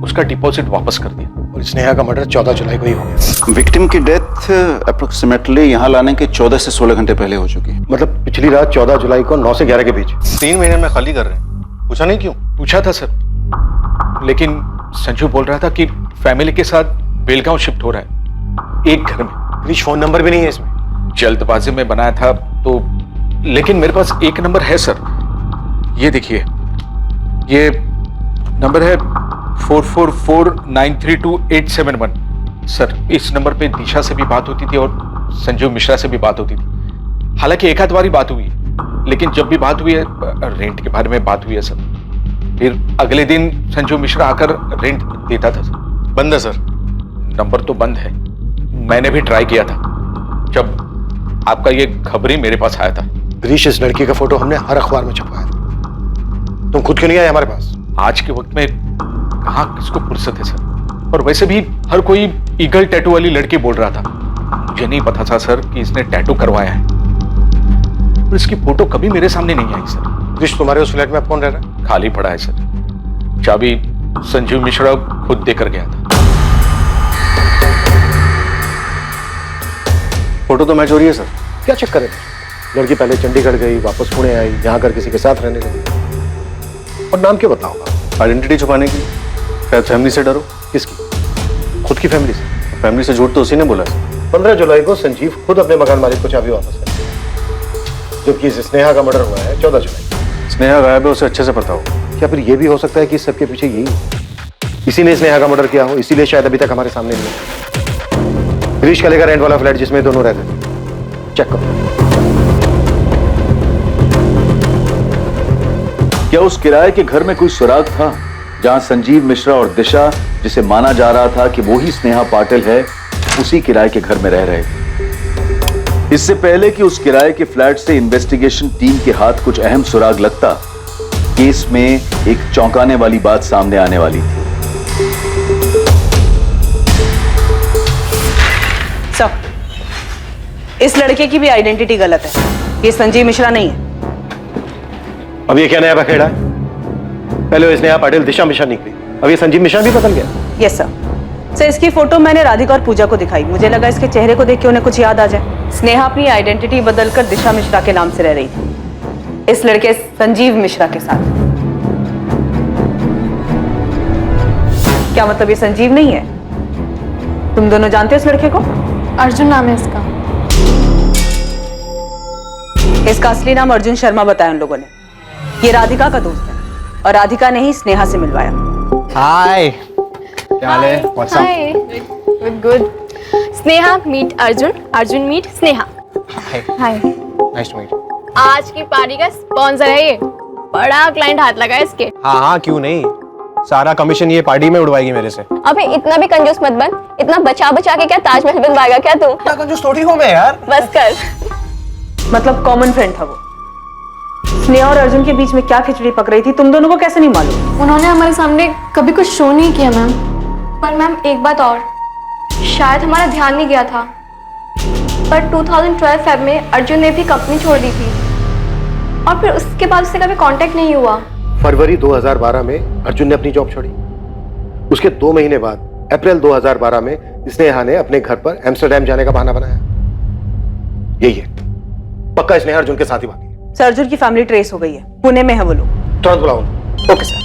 उसका डिपॉजिट वापस कर दिया। और स्नेहा का मर्डर 14 जुलाई को ही हो गया। विक्टिम की डेथ अप्रोक्सीमेटली यहाँ लाने के 14 से 16 घंटे पहले हो चुकी है। मतलब पिछली रात 14 जुलाई को 9 से 11 के बीच। 3 महीने में खाली कर रहे हैं, पूछा नहीं क्यों? पूछा था सर, लेकिन संजू बोल रहा था कि फैमिली के साथ बेलगांव शिफ्ट हो रहा है, एक घर में। ग्रीश फोन नंबर भी नहीं है इसमें। जल्दबाजी में बनाया था तो, लेकिन मेरे पास एक नंबर है सर। ये देखिए, ये नंबर है 4449328871। सर इस नंबर पे दिशा से भी बात होती थी और संजू मिश्रा से भी बात होती थी। हालांकि एक आध बार ही बात हुई है, लेकिन जब भी बात हुई है रेंट के बारे में बात हुई है सर। फिर अगले दिन संजू मिश्रा आकर रेंट देता था सर। बंद है सर? नंबर तो बंद है, मैंने भी ट्राई किया था जब आपका ये खबरी मेरे पास आया था। ग्रीश इस लड़की का फोटो हमने हर अखबार में छपवाया था, तुम खुद क्यों नहीं आए हमारे पास? आज के वक्त में कहाँ किसको फुर्सत है सर। और वैसे भी हर कोई ईगल टैटू वाली लड़की बोल रहा था। मुझे नहीं पता था सर कि इसने टैटू करवाया है, और इसकी फोटो कभी मेरे सामने नहीं आई सर। ग्रीश तुम्हारे उस फ्लैट में अब कौन रह रहा है? खाली पड़ा है सर, चाबी संजीव मिश्रा खुद देकर गया था। फोटो तो मैच हो रही है सर। क्या चक्कर है? लड़की पहले चंडीगढ़ गई, वापस पुणे आई, यहाँ कर किसी के साथ रहने लगी। और नाम क्यों बताओ? आइडेंटिटी छुपाने की, शायद फैमिली से डरो। किसकी? खुद की फैमिली से? फैमिली से झूठ तो उसी ने बोला सर। 15 जुलाई को संजीव खुद अपने मकान मालिक को चाबी वापस कर, जबकि इस स्नेहा का मर्डर हुआ है 14 जुलाई। स्नेहा गायब है, उसे अच्छे से पता हो। क्या फिर ये भी हो सकता है कि इस सबके पीछे यही हो? इसी ने स्नेहा का मर्डर किया हो, इसीलिए शायद अभी तक हमारे सामने नहीं है। ग्रीश का लेकर रेंट वाला फ्लैट जिसमें दोनों रहते थे, चेक करो। क्या उस किराए के घर में कोई सुराग था जहां संजीव मिश्रा और दिशा, जिसे माना जा रहा था कि वो ही स्नेहा पाटिल है, उसी किराए के घर में रह रहे थे? इससे पहले कि उस किराए के फ्लैट से इन्वेस्टिगेशन टीम के हाथ कुछ अहम सुराग लगता, केस में एक चौंकाने वाली बात सामने आने वाली थी। सर, इस लड़के की भी आइडेंटिटी गलत है। ये संजीव मिश्रा नहीं है। अब ये क्या नया बखेड़ा है? पहले वो स्नेहा पाटिल दिशा मिश्रा निकली, अब ये संजीव मिश्रा भी बदल गया। Yes sir. सर इसकी फोटो मैंने राधिका और पूजा को दिखाई, मुझे लगा इसके चेहरे को देख के उन्हें कुछ याद आ जाए। स्नेहा अपनी आइडेंटिटी बदलकर दिशा मिश्रा के नाम से रह रही थी, इस लड़के संजीव मिश्रा के साथ। क्या मतलब ये संजीव नहीं है? तुम दोनों जानते हो इस लड़के को? अर्जुन नाम है इसका। इसका असली नाम अर्जुन शर्मा बताया उन लोगों ने। ये राधिका का दोस्त है और राधिका ने ही स्नेहा से मिलवाया। हाय, क्या हाल है? What's up? Hi, good good. Sneha meet Arjun, Arjun meet Sneha. Hi, nice to meet. आज की पार्टी का स्पॉन्सर है ये, बड़ा क्लाइंट हाथ लगा है इसके। हाँ हाँ, क्यों नहीं, सारा कमीशन ये पार्टी में उड़वाएगी मेरे से। अबे इतना भी कंजूस मत बन, इतना बचा बचा के क्या ताजमहल बनवाएगा क्या तू? इतना कंजूस थोड़ी हूँ मैं यार। बस कर। मतलब कॉमन फ्रेंड था वो। स्नेहा और अर्जुन के बीच में क्या खिचड़ी पक रही थी तुम दोनों को कैसे नहीं मालूम? उन्होंने हमारे सामने कभी कुछ शो नहीं किया मैम। पर मैम एक बात और, शायद हमारा ध्यान नहीं गया था, पर 2012 फेब में अर्जुन ने भी कंपनी छोड़ दी थी और फिर उसके बाद उससे कभी कांटेक्ट नहीं हुआ। फरवरी 2012 में अर्जुन ने अपनी जॉब छोड़ी। उसके 2 महीने बाद अप्रैल 2012 में स्नेहा ने अपने घर पर एम्स्टर्डम जाने का बहाना बनाया। यही है, पक्का स्नेहा अर्जुन के साथ ही भागी। सर अर्जुन की फैमिली ट्रेस हो गई है, पुणे में है वो लोग। तुरंत बुलाओ। Okay sir.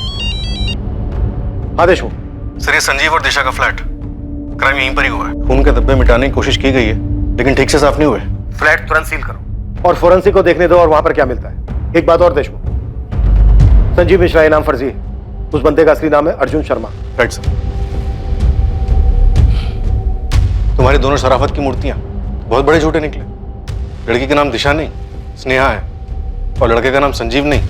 आदेश हो। सर ये संजीव और दिशा का फ्लैट, क्राइम यहीं पर ही हुआ है। खून के धब्बे मिटाने की कोशिश की गई है, लेकिन ठीक से साफ नहीं हुए। फ्लैट तुरंत सील करो और फोरेंसिक को देखने दो और वहां पर क्या मिलता है। एक बात और देशमुख, संजीव मिश्रा नाम फर्जी है, उस बंदे का असली नाम है अर्जुन शर्मा। Right sir. तुम्हारी दोनों शराफत की मूर्तियां बहुत बड़े झूठे निकले। लड़की का नाम दिशा नहीं, स्नेहा है, और लड़के का नाम संजीव नहीं,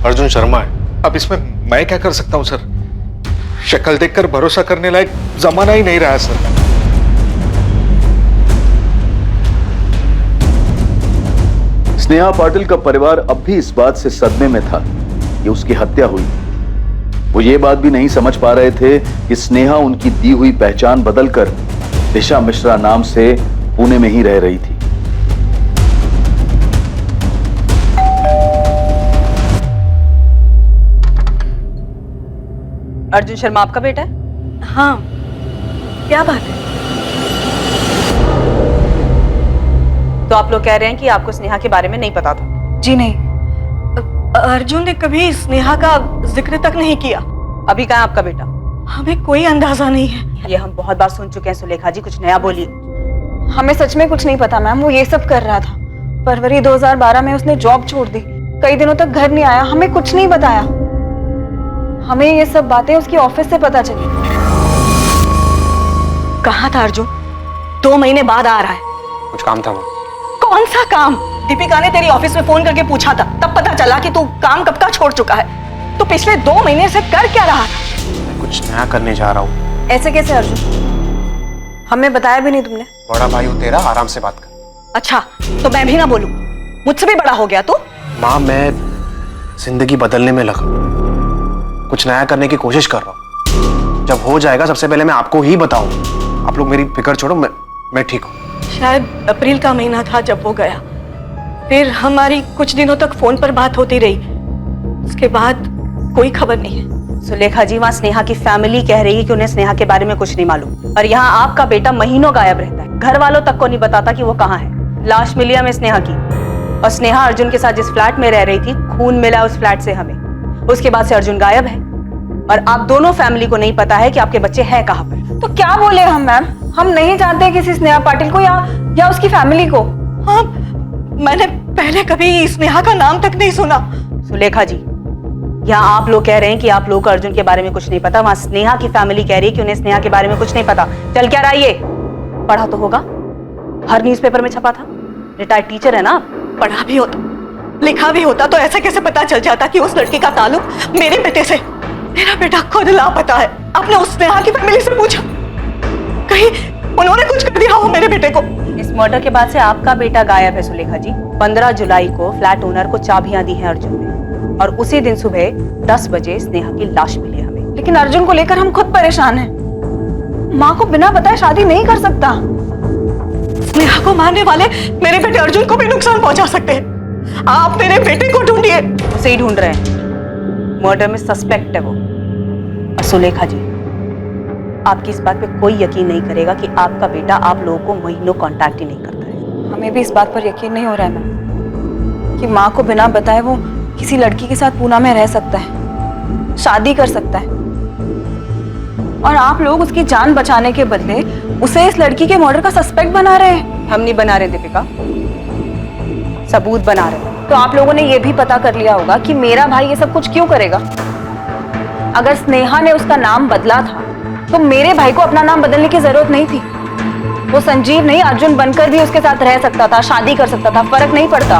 अर्जुन शर्मा है। अब इसमें मैं क्या कर सकता हूं सर? शक्ल देखकर भरोसा करने लायक जमाना ही नहीं रहा सर। स्नेहा पाटिल का परिवार अब भी इस बात से सदमे में था कि उसकी हत्या हुई। वो ये बात भी नहीं समझ पा रहे थे कि स्नेहा उनकी दी हुई पहचान बदलकर दिशा मिश्रा नाम से पुणे में ही रह रही थी। अर्जुन शर्मा आपका बेटा है? हाँ, क्या बात है? तो आप लोग कह रहे हैं कि आपको स्नेहा के बारे में नहीं पता था? जी नहीं, अर्जुन ने कभी स्नेहा का जिक्र तक नहीं किया। अभी कहाँ है आपका बेटा? हमें कोई अंदाजा नहीं है। ये हम बहुत बार सुन चुके हैं सुलेखा जी, कुछ नया बोलिए। हमें सच में कुछ नहीं पता मैम, वो ये सब कर रहा था। फरवरी 2012 में उसने जॉब छोड़ दी, कई दिनों तक घर नहीं आया, हमें कुछ नहीं बताया। हमें ये सब बातें उसकी ऑफिस से पता चली। कहाँ था अर्जुन? 2 महीने बाद आ रहा है। कुछ काम था वो। कौन सा काम? दीपिका ने तेरी ऑफिस में फोन करके पूछा था, तब पता चला कि तू काम कब का छोड़ चुका है। तो पिछले 2 महीने से कर क्या रहा था? मैं कुछ नया करने जा रहा हूँ। ऐसे कैसे अर्जुन? हमें बताया भी नहीं तुमने। बड़ा भाई हो तेरा, आराम से बात कर। अच्छा, तो मैं भी ना बोलूं? मुझसे भी बड़ा हो गया तू। माँ, मैं जिंदगी बदलने में लगा, कुछ नया करने की कोशिश कर रहा हूँ। जब हो जाएगा सबसे पहले मैं आपको ही बताऊं। आप लोग मेरी फिक्र छोड़ो, मैं ठीक हूँ। शायद अप्रैल का महीना था जब वो गया, फिर हमारी कुछ दिनों तक फोन पर बात होती रही, उसके बाद कोई खबर नहीं है। सुलेखा जी, वहाँ स्नेहा की फैमिली कह रही है कि उन्हें स्नेहा के बारे में कुछ नहीं मालूम, और यहाँ आपका बेटा महीनों गायब रहता है, घर वालों तक को नहीं बताता कि वो कहाँ है। लाश मिली हमें स्नेहा की, और स्नेहा अर्जुन के साथ जिस फ्लैट में रह रही थी, खून मिला उस फ्लैट से हमें। उसके बाद से अर्जुन गायब है, और आप दोनों फैमिली को नहीं पता है कि आपके बच्चे हैं कहाँ पर। तो क्या बोले हम मैम? हम नहीं जानते किसी स्नेहा पाटिल को या उसकी फैमिली को। हाँ, मैंने पहले कभी स्नेहा का नाम तक नहीं सुना। सुलेखा जी, यहाँ आप लोग कह रहे हैं कि आप लोग को अर्जुन के बारे में कुछ नहीं पता, वहाँ स्नेहा की फैमिली कह रही है कि उन्हें स्नेहा के बारे में कुछ नहीं पता। चल क्या रहा ये? पढ़ा तो होगा, हर न्यूज़पेपर में छपा था। रिटायर्ड टीचर है ना? पढ़ा भी होता, लिखा भी होता तो ऐसे कैसे पता चल जाता कि उस लड़की का ताल्लुक मेरे बेटे से? मेरा बेटा खुद लापता है। आपने उस स्नेहा की फैमिली से पूछा? कहीं उन्होंने कुछ कर दिया हो मेरे बेटे को? इस मर्डर के बाद से आपका बेटा गायब है सुलेखा जी। 15 जुलाई को फ्लैट ओनर को चाबियां दी हैं अर्जुन ने, और उसी दिन सुबह 10 बजे स्नेहा की लाश मिली हमें। लेकिन अर्जुन को लेकर हम खुद परेशान हैं। माँ को बिना बताए शादी नहीं कर सकता। स्नेहा को मारने वाले मेरे बेटे अर्जुन को भी नुकसान पहुंचा सकते हैं। आप मेरे बेटे को ढूंढिए। उसे ही ढूंढ रहे हैं, मर्डर में सस्पेक्ट है वो। और सुलेखा जी, आपकी इस बात पे कोई यकीन नहीं करेगा कि आपका बेटा आप लोगों को महीनों कांटेक्ट ही नहीं करता है। हमें भी इस बात पर यकीन नहीं हो रहा है मैम कि माँ को बिना बताए वो किसी लड़की के साथ पूना में रह सकता है, शादी कर सकता है, और आप लोग उसकी जान बचाने के बदले उसे इस लड़की के मर्डर का सस्पेक्ट बना रहे हैं। हम नहीं बना रहे दीपिका, सबूत बना रहे हैं। तो आप लोगों ने ये भी पता कर लिया होगा कि मेरा भाई ये सब कुछ क्यों करेगा। अगर स्नेहा ने उसका नाम बदला था तो मेरे भाई को अपना नाम बदलने की जरूरत नहीं थी। वो संजीव नहीं, अर्जुन बनकर भी उसके साथ रह सकता था, शादी कर सकता था, फर्क नहीं पड़ता।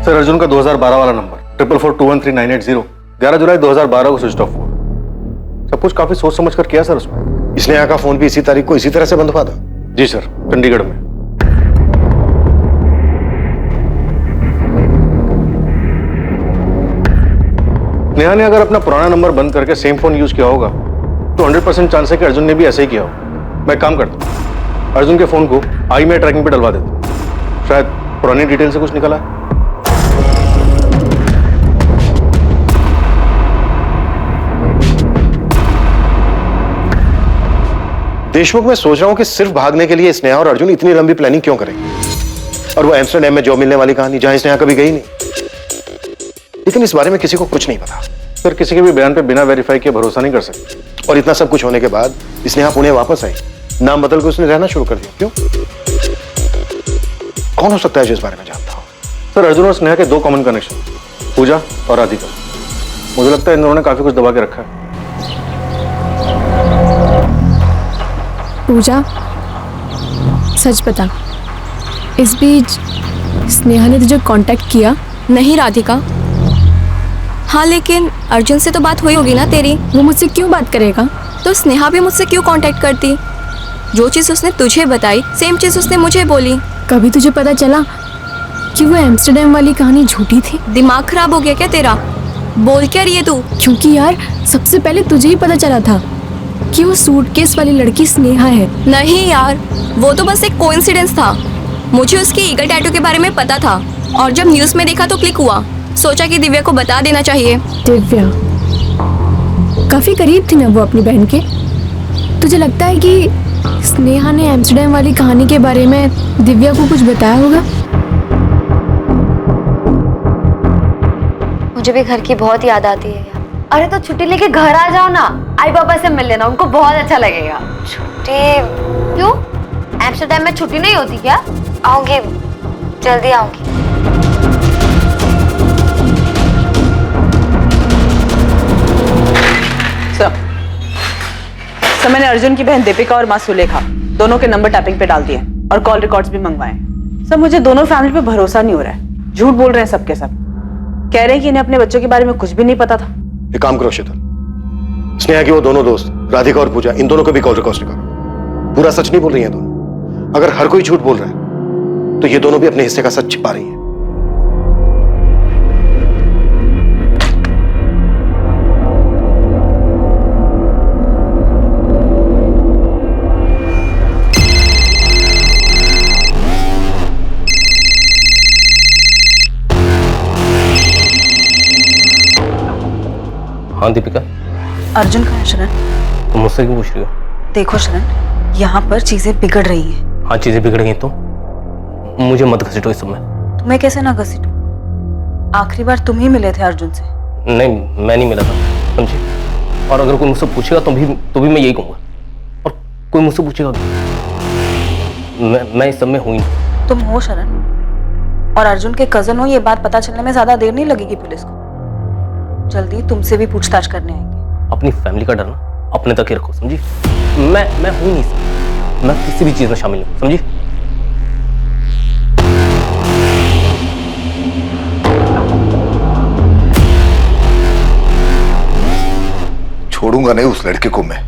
सर, अर्जुन का 2012 वाला नंबर 44413980 11 जुलाई 2012 को स्विच ऑफ हुआ। सब कुछ काफी सोच समझ कर किया सर उसमें। स्नेहा का फोन भी इसी तारीख को इसी तरह से बंद हुआ था? जी सर, चंडीगढ़ में। नेहा ने अगर अपना पुराना नंबर बंद करके सेम फोन यूज किया होगा तो 100% चांस है कि अर्जुन ने भी ऐसे ही किया होगा। मैं काम करता हूँ, अर्जुन के फोन को आई में ट्रैकिंग पे डलवा देता हूँ, शायद पुरानी डिटेल से कुछ निकला है। देशमुख, मैं सोच रहा हूं कि सिर्फ भागने के लिए स्नेहा और अर्जुन इतनी लंबी प्लानिंग क्यों करेंगे? और वो एम्स्टरडैम में जॉब मिलने वाली कहानी जहां स्नेहा कभी गई नहीं। लेकिन इस बारे में किसी को कुछ नहीं पता। सर, किसी के भी बयान पे बिना वेरीफाई किए भरोसा नहीं कर सकते। और इतना सब कुछ होने के बाद स्नेहा पुणे वापस आई, नाम बदल के उसने रहना शुरू कर दिया। क्यों? कौन हो सकता है जो इस बारे में जानता हो? सर अर्जुन और स्नेहा के 2 कॉमन कनेक्शन, पूजा और राधिका। मुझे लगता है इन दोनों ने काफी कुछ दबा के रखा है। पूजा, सच बता, इस बीच स्नेहा ने तुझे कांटेक्ट किया? नहीं राधिका। हाँ लेकिन अर्जुन से तो बात हुई होगी ना तेरी? वो मुझसे क्यों बात करेगा? तो स्नेहा भी मुझसे क्यों कांटेक्ट करती? जो चीज़ उसने तुझे बताई सेम चीज़ उसने मुझे बोली। कभी तुझे पता चला कि वो एम्स्टर्डम वाली कहानी झूठी थी? दिमाग खराब हो गया क्या तेरा? बोल क्या रही है तू? क्योंकि यार सबसे पहले तुझे ही पता चला था कि वो सूटकेस वाली लड़की स्नेहा है। नहीं यार, वो तो बस एक कोइंसिडेंस था। मुझे उसके ईगल टैटू के बारे में पता था और जब न्यूज़ में देखा तो क्लिक हुआ। सोचा कि दिव्या को बता देना चाहिए। दिव्या काफी करीब थी ना वो अपनी बहन के। तुझे लगता है कि स्नेहा ने एम्स्टर्डम वाली कहानी के बारे में दिव्या को कुछ बताया होगा? मुझे भी घर की बहुत याद आती है यार। अरे तो छुट्टी लेके घर आ जाओ ना, आई पापा से मिल लेना, उनको बहुत अच्छा लगेगा। छुट्टी क्यों? एम्स्टर्डम में छुट्टी नहीं होती क्या? आऊंगी, जल्दी आऊंगी। सर मैंने अर्जुन की बहन दीपिका और माँ सुलेखा दोनों के नंबर टैपिंग पे डाल दिए और कॉल रिकॉर्ड्स भी मंगवाए। सर मुझे दोनों फैमिली पे भरोसा नहीं हो रहा है। झूठ बोल रहे हैं सबके सब। कह रहे हैं कि इन्हें अपने बच्चों के बारे में कुछ भी नहीं पता था। एक काम करो शीतल, स्नेहा की वो दोनों दोस्त राधिका और पूजा, इन दोनों को भी कॉल रिकॉर्ड निकालो। पूरा सच नहीं बोल रही हैं दोनों। अगर हर कोई झूठ बोल रहा है तो ये दोनों भी अपने हिस्से का सच छिपा रही हैं। हाँ दीपिका। अर्जुन कहाँ है शरण? तुम मुझसे क्यों पूछ रही हो? देखो शरण, यहाँ पर चीजें बिगड़ रही हैं। हाँ चीजें बिगड़ गई तो मुझे मत घसीटो इस समय। तुम्हें कैसे ना घसीटूं? आखिरी बार तुम ही मिले थे अर्जुन से। नहीं, मैं नहीं मिला था, समझी? और अगर कोई मुझसे पूछेगा तो भी मैं यही कहूंगा। और कोई मुझसे पूछेगा मैं इस सब में हूं ही नहीं। तुम हो शरण, और अर्जुन के कजन हो, ये बात पता चलने में ज्यादा देर नहीं लगेगी पुलिस को। जल्दी तुमसे भी पूछताछ करने आएंगे। अपनी फैमिली का डर ना अपने तक ही रखो, समझी? मैं हूं नहीं सब, मैं किसी भी चीज में शामिल नहीं, समझी? छोड़ूंगा नहीं उस लड़के को मैं,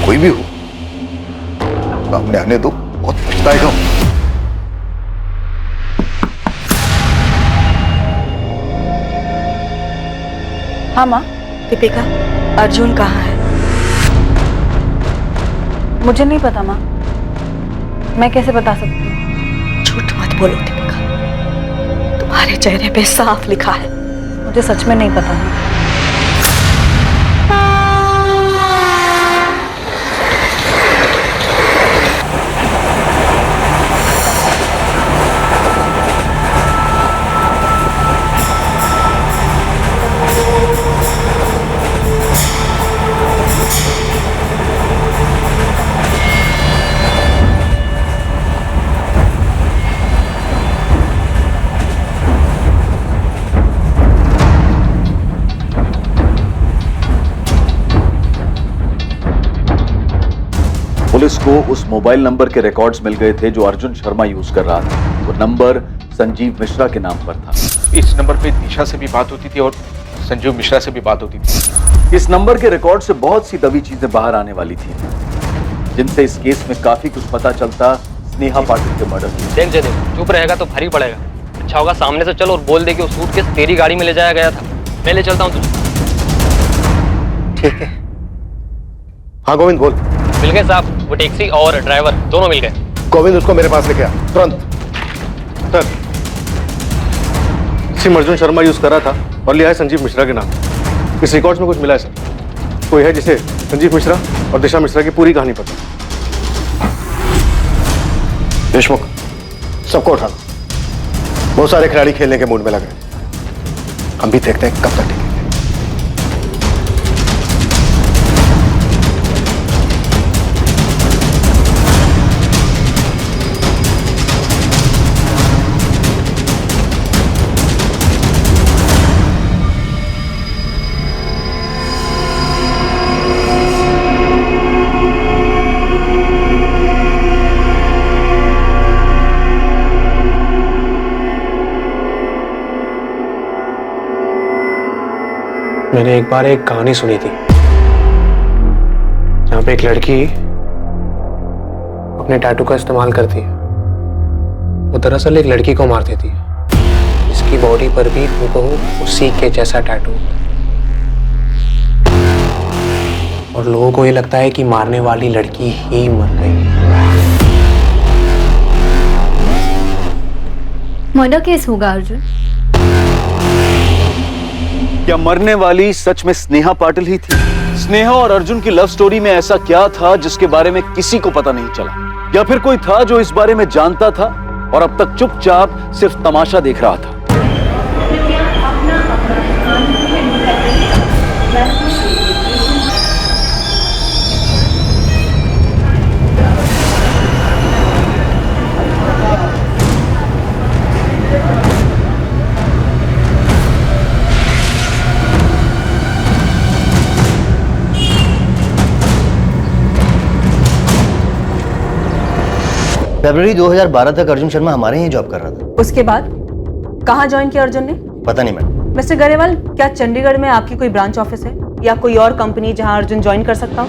कोई भी हो। सामने आने दो, बहुत पछताएगा। हाँ माँ। दीपिका, अर्जुन कहाँ है? मुझे नहीं पता माँ, मैं कैसे बता सकती हूँ? झूठ मत बोलो दीपिका, तुम्हारे चेहरे पे साफ लिखा है। मुझे सच में नहीं पता। पुलिस को उस मोबाइल नंबर के रिकॉर्ड्स मिल गए थे जो अर्जुन शर्मा यूज कर रहा था। वो नंबर संजीव मिश्रा के नाम पर था। इस नंबर पे दिशा से भी बात होती थी और संजीव मिश्रा से भी बात होती थी। इस नंबर के रिकॉर्ड से बहुत सी दबी चीजें बाहर आने वाली थी, जिनसे इस केस में काफी कुछ पता चलता स्नेहा पाटिल के मर्डर की। देख जय देख, चुप रहेगा तो भारी पड़ेगा। अच्छा होगा सामने से चल और बोल दे कि वो सूटकेस तेरी गाड़ी में ले जाया गया था। मैं ले चलता हूँ तुझे। ठीक है। हाँ गोविंद बोल। मिल गए साहब, वो टैक्सी और ड्राइवर दोनों मिल गए। गोविंद उसको मेरे पास लेके आ तुरंत। Sir, SIM Arjun Sharma use कर रहा था और लिया है संजीव मिश्रा के नाम। इस रिकॉर्ड्स में कुछ मिला है सर। कोई है जिसे संजीव मिश्रा और दिशा मिश्रा की पूरी कहानी पता। देशमुख, सबको उठाना। बहुत सारे खिलाड़ी खेलने के मूड में लग रहे हैं। हम भी देखते हैं कब तक टिकेंगे। मैंने एक बार एक कहानी सुनी थी जहां पे एक लड़की अपने टैटू का इस्तेमाल करती है। वो दरअसल एक लड़की को मार देती है जिसकी बॉडी पर भी हूबहू उसी के जैसा टैटू होता है। और लोगों को ये लगता है कि मारने वाली लड़की ही मर गई। मर्डर केस होगा अर्जुन। क्या मरने वाली सच में स्नेहा पाटिल ही थी? स्नेहा और अर्जुन की लव स्टोरी में ऐसा क्या था जिसके बारे में किसी को पता नहीं चला? या फिर कोई था जो इस बारे में जानता था और अब तक चुपचाप सिर्फ तमाशा देख रहा था? फरवरी 2012 तक अर्जुन शर्मा हमारे यहाँ जॉब कर रहा था। उसके बाद कहाँ ज्वाइन किया अर्जुन ने? पता नहीं मैडम। मिस्टर गरेवाल, क्या चंडीगढ़ में आपकी कोई ब्रांच ऑफिस है या कोई और कंपनी जहाँ अर्जुन ज्वाइन कर सकता हो?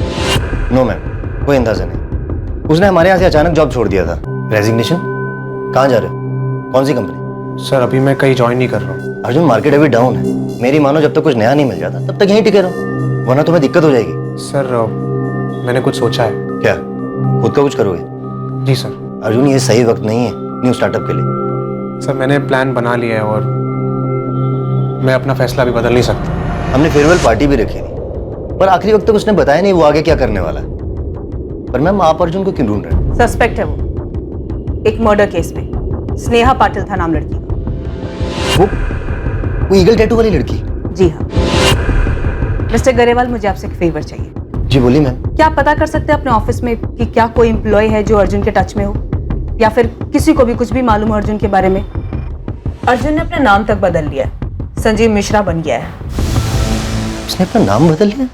नो मैम, कोई अंदाजा नहीं। उसने हमारे यहाँ से अचानक जॉब छोड़ दिया था। रेजिग्नेशन? कहाँ जा रहे हो? कौन सी कंपनी? सर अभी मैं कहीं ज्वाइन नहीं कर रहा हूँ। अर्जुन मार्केट अभी डाउन है। मेरी मानो जब तक कुछ नया नहीं मिल जाता तब तक यहीं टिके रहो, वरना तुम्हें दिक्कत हो जाएगी। सर मैंने कुछ सोचा है। क्या? खुद का कुछ करोगे? जी सर। अर्जुन ये सही वक्त नहीं है न्यू स्टार्टअप के लिए। सर मैंने प्लान बना लिया है और मैं अपना फैसला भी बदल नहीं सकता। हमने फेयरवेल पार्टी भी रखी थी पर आखिरी वक्त तक उसने बताया नहीं वो आगे क्या करने वाला है। पर मैम आप अर्जुन को क्यों ढूंढ रहे हैं? सस्पेक्ट है वो एक मर्डर केस में। स्नेहा पाटिल था नाम लड़की का। वो ईगल टैटू वाली लड़की? जी हाँ। मिस्टर गरेवाल, मुझे आपसे एक फेवर चाहिए। जी बोलिए मैम। क्या आप पता कर सकते हैं अपने ऑफिस में कि क्या कोई एम्प्लॉय है जो अर्जुन के टच में हो, या फिर किसी को भी कुछ भी मालूम हो अर्जुन के बारे में? अर्जुन ने अपना नाम तक बदल लिया है, संजीव मिश्रा बन गया है। उसने अपना नाम बदल लिया?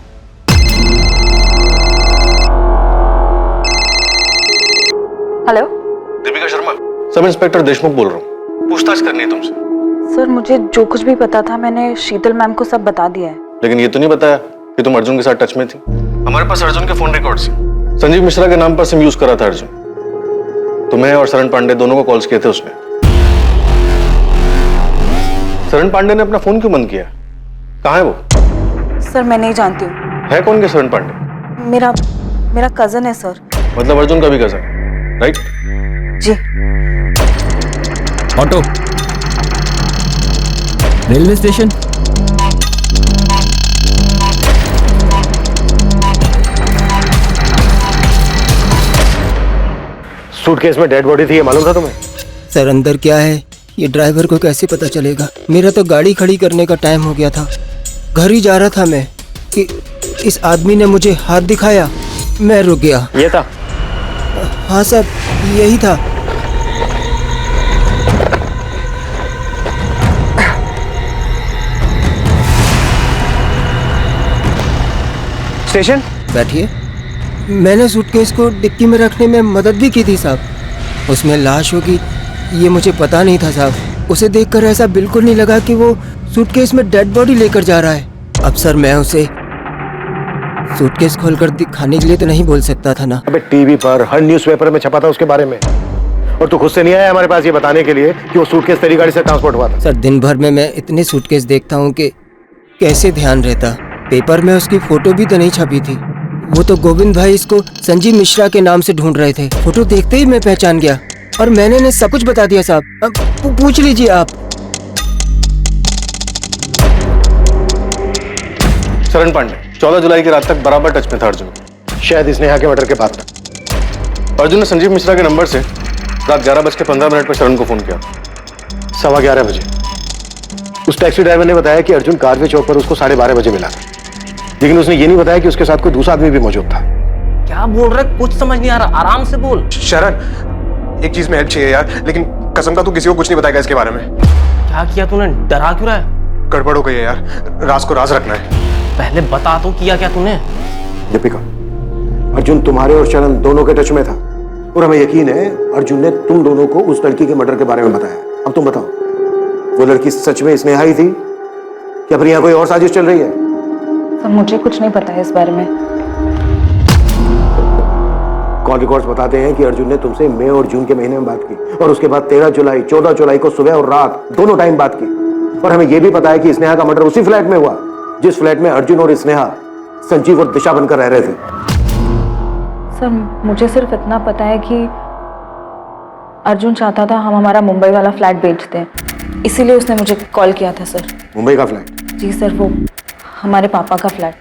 Hello, Deepika Sharma, sub inspector Deshmukh बोल रहा हूँ। पूछताछ करनी है तुमसे। सर मुझे जो कुछ भी पता था मैंने शीतल मैम को सब बता दिया है। लेकिन ये तो नहीं बताया कि तुम अर्जुन के साथ टच में थी। हमारे पास अर्जुन के फोन रिकॉर्ड्स हैं। संजीव मिश्रा के नाम पर सिम यूज करा था अर्जुन। तुम्हें और शरण पांडे दोनों को कॉल्स किए थे उसने। शरण पांडे ने अपना फोन क्यों बंद किया? कहाँ है वो? सर मैं नहीं जानती हूँ। है कौन के शरण पांडे? मेरा कजन है सर। मतलब अर्जुन का भी कजन, राइट? जी। Auto, railway station. सूटकेस में डेड बॉडी थी, ये मालूम था तुम्हें? सर अंदर क्या है ये ड्राइवर को कैसे पता चलेगा? मेरा तो गाड़ी खड़ी करने का टाइम हो गया था। घर ही जा रहा था मैं कि इस आदमी ने मुझे हाथ दिखाया, मैं रुक गया। ये था? हाँ सर यही था। स्टेशन बैठिए। मैंने सूटकेस को डिक्की में रखने में मदद भी की थी साहब। उसमें लाश होगी ये मुझे पता नहीं था साहब। उसे देखकर ऐसा बिल्कुल नहीं लगा कि वो सूटकेस में डेड बॉडी लेकर जा रहा है। अब सर मैं उसे सूटकेस खोलकर दिखाने के लिए तो नहीं बोल सकता था ना। अबे टीवी पर हर न्यूज़पेपर में छपा था उसके बारे में, और तू खुद से नहीं आया हमारे पास ये बताने के लिए कि वो सूटकेस तेरी गाड़ी से ट्रांसपोर्ट हुआ था। सर दिन भर में मैं इतने सूटकेस देखता हूँ कि कैसे ध्यान रहता। पेपर में उसकी फोटो भी तो नहीं छपी थी। वो तो गोविंद भाई इसको संजीव मिश्रा के नाम से ढूंढ रहे थे। फोटो देखते ही मैं पहचान गया और मैंने इन्हें सब कुछ बता दिया साहब। अब पूछ लीजिए आप। शरण पांडे 14 जुलाई की रात तक बराबर टच में था अर्जुन, शायद स्नेहा के मर्डर के बाद तक। अर्जुन ने संजीव मिश्रा के नंबर से रात 11:15 पर शरण को फोन किया। 11:15 बजे उस टैक्सी ड्राइवर ने बताया कि अर्जुन कारवे चौक पर उसको 12:30 बजे मिला था, लेकिन उसने ये नहीं बताया कि उसके साथ कोई दूसरा आदमी भी मौजूद था। क्या बोल रहे? कुछ समझ नहीं आ रहा, आराम से बोल। शरण एक चीज में हेल्प चाहिए यार, लेकिन कसम का तू किसी को कुछ नहीं बताएगा इसके बारे में। क्या किया तूने? डरा क्यों रहा है? गड़बड़ हो गई है यार, राज को राज रखना है। पहले बता तो किया क्या तूने? दीपिका, अर्जुन तुम्हारे और शरण दोनों के टच में था और हमें यकीन है अर्जुन ने तुम दोनों को उस लड़की के मर्डर के बारे में बताया। अब तुम बताओ, वो लड़की सच में स्नेहा ही थी या फिर यहाँ कोई और साजिश चल रही है? सर मुझे कुछ नहीं पता है इस बारे में। कॉल रिकॉर्ड्स बताते हैं कि अर्जुन ने तुमसे मई और जून के महीने में बात की और उसके बाद 13 जुलाई 14 जुलाई को सुबह और रात दोनों टाइम बात की। और हमें यह भी पता है कि स्नेहा का मर्डर उसी फ्लैट में हुआ जिस फ्लैट में अर्जुन और स्नेहा, संजीव और दिशा बनकर रह रहे थे। सर मुझे सिर्फ इतना पता है कि अर्जुन चाहता था हम हमारा मुंबई वाला फ्लैट बेच दें, इसीलिए उसने मुझे कॉल किया था सर। मुंबई का फ्लैट? जी सर, वो हमारे पापा का फ्लैट।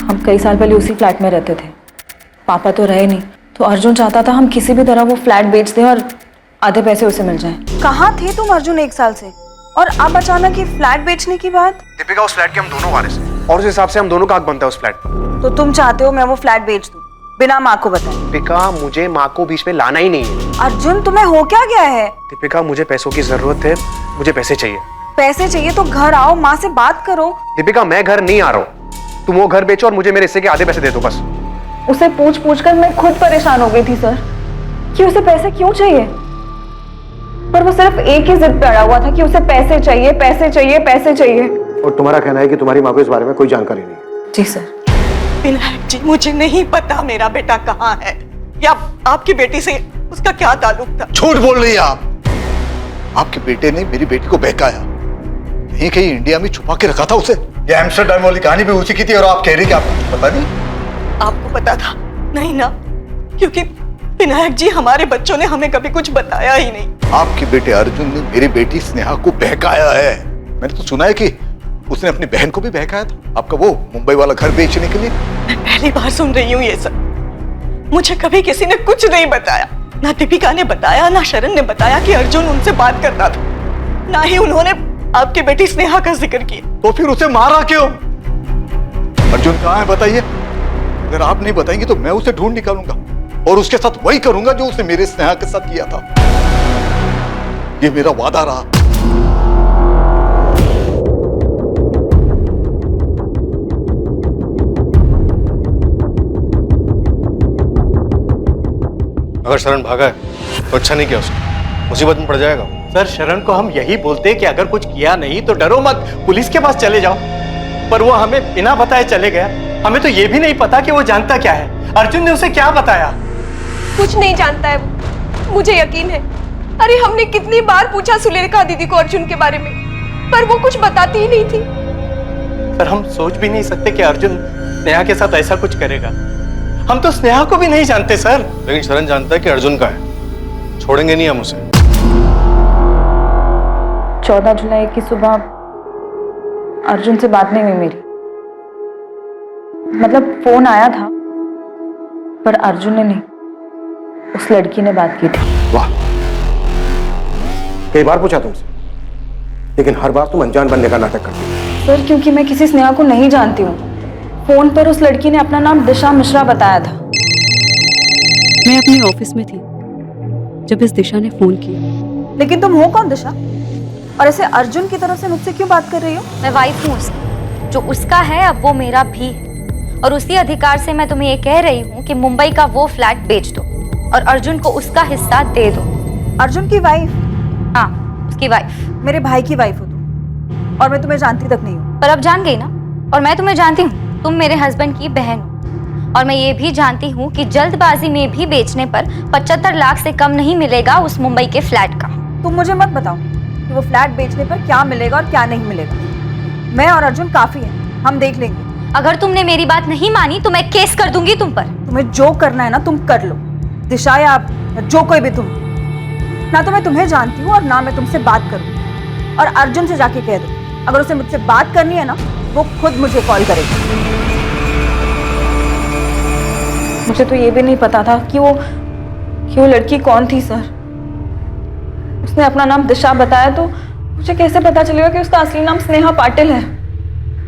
हम कई साल पहले उसी फ्लैट में रहते थे, पापा तो रहे नहीं, तो अर्जुन चाहता था हम किसी भी तरह वो फ्लैट बेच दें और आधे पैसे उसे मिल जाएं। कहाँ थे तुम अर्जुन 1 साल से, और अब अचानक ये फ्लैट बेचने की बात? दीपिका, उस फ्लैट के हम दोनों वारिस हैं और उस हिसाब से हम दोनों का हक बनता है उस फ्लैट पर। तो तुम चाहते हो मैं वो फ्लैट बेच दूं बिना माँ को बताए? दीपिका, मुझे माँ को बीच में लाना ही नहीं है। अर्जुन तुम्हें हो क्या गया है? दीपिका, मुझे पैसों की जरूरत है, मुझे पैसे चाहिए। पैसे चाहिए तो घर आओ, माँ से बात करो। दीपिका, मैं घर नहीं आ रहा हूँ, तुम वो घर बेचो और मुझे मेरे हिस्से के आधे पैसे दे दो बस। उसे पूछ पूछ कर मैं खुद परेशान हो गई थी सर कि उसे पैसे क्यों चाहिए, पर वो सिर्फ एक ही जिद पे अड़ा हुआ था कि उसे पैसे चाहिए, पैसे चाहिए, पैसे चाहिए। और तुम्हारा कहना है कि तुम्हारी माँ को इस बारे में कोई जानकारी नहीं? जी सर। विनायक जी, मुझे नहीं पता मेरा बेटा कहाँ है या आपकी बेटी से उसका क्या ताल्लुक था। झूठ बोल रही है आप। आपके बेटे ने मेरी बेटी को बहकाया, कहीं कहीं इंडिया में छुपा के रखा था उसे। ये एम्स्टर्डम वाली कहानी भी उसी की थी और आप कह रही कि आपको कुछ पता नहीं? आपको पता था? नहीं ना, क्योंकि विनायक जी हमारे बच्चों ने हमें कभी कुछ बताया ही नहीं। आपके बेटे अर्जुन ने मेरी बेटी स्नेहा को बहकाया है। मैंने तो सुना है कि उसने अपनी बहन को भी बहकाया था आपका वो मुंबई वाला घर बेचने के लिए। मैं पहली बार सुन रही हूँ ये सब। मुझे कभी किसी ने कुछ नहीं बताया, ना दीपिका ने बताया, ना शरण ने बताया कि अर्जुन उनसे बात करता था, ना ही उन्होंने आपकी बेटी स्नेहा का जिक्र किया। तो फिर उसे मारा क्यों? अर्जुन कहाँ है बताइए। अगर आप नहीं बताएंगे तो मैं उसे ढूंढ निकालूंगा और उसके साथ वही करूंगा जो उसने मेरे स्नेहा के साथ किया था। ये मेरा वादा रहा। अगर शरण भागा है तो अच्छा नहीं किया उसने, मुसीबत में पड़ जाएगा। सर शरण को हम यही बोलते कि अगर कुछ किया नहीं तो डरो मत, पुलिस के पास चले जाओ, पर वो हमें बिना बताए चले गया। हमें तो ये भी नहीं पता कि वो जानता क्या है। अर्जुन ने उसे क्या बताया? कुछ नहीं जानता है वो, मुझे यकीन है। अरे हमने कितनी बार पूछा सुलेखा दीदी को अर्जुन के बारे में, पर वो कुछ बताती ही नहीं थी। सर हम सोच भी नहीं सकते कि अर्जुन स्नेहा के साथ ऐसा कुछ करेगा। हम तो स्नेहा को भी नहीं जानते सर। लेकिन शरण जानता है कि अर्जुन का है, छोड़ेंगे नहीं हम उसे। 14 जुलाई की सुबह अर्जुन से बात नहीं हुई मेरी, मतलब फोन आया था पर अर्जुन ने नहीं, उस लड़की ने बात की थी। वाह, कई बार पूछा तुमसे, लेकिन हर बार तुम अनजान बनने का नाटक करती हो। सर क्योंकि मैं किसी स्नेहा को नहीं जानती हूँ। फोन पर उस लड़की ने अपना नाम दिशा मिश्रा बताया था। मैं अपने ऑफिस में थी जब इस दिशा ने फोन किया। लेकिन तुम हो कौन दिशा, और ऐसे अर्जुन की तरफ से मुझसे क्यों बात कर रही हो? मैं वाइफ हूँ उसकी, जो उसका है अब वो मेरा भी है, और उसी अधिकार से मैं तुम्हें ये कह रही हूँ कि मुंबई का वो फ्लैट बेच दो और अर्जुन को उसका हिस्सा दे दो। अर्जुन की वाइफ? हाँ, उसकी वाइफ। मेरे भाई की वाइफ हो तुम, और मैं तुम्हें जानती तक नहीं हूँ। पर अब जान गई ना, और मैं तुम्हें जानती हूँ, तुम मेरे हस्बैंड की बहन हो। और मैं ये भी जानती हूँ कि जल्दबाजी में भी बेचने पर 75 लाख से कम नहीं मिलेगा उस मुंबई के फ्लैट का। तुम मुझे मत बताओ कि वो फ्लैट बेचने पर क्या मिलेगा और क्या नहीं मिलेगा। मैं और अर्जुन काफी हैं, हम देख लेंगे। अगर तुमने मेरी बात नहीं मानी तो मैं केस कर दूंगी तुम पर। तुम्हें जो करना है ना तुम कर लो, दिशा या जो कोई भी तुम। ना तो मैं तुम्हें जानती हूँ और ना मैं तुमसे बात करूँ। और अर्जुन से जाके कह दो, अगर उसे मुझसे बात करनी है ना वो खुद मुझे कॉल करेगा। मुझे तो ये भी नहीं पता था कि वो लड़की कौन थी सर। उसने अपना नाम दिशा बताया तो मुझे कैसे पता चलेगा कि उसका असली नाम स्नेहा पाटिल है?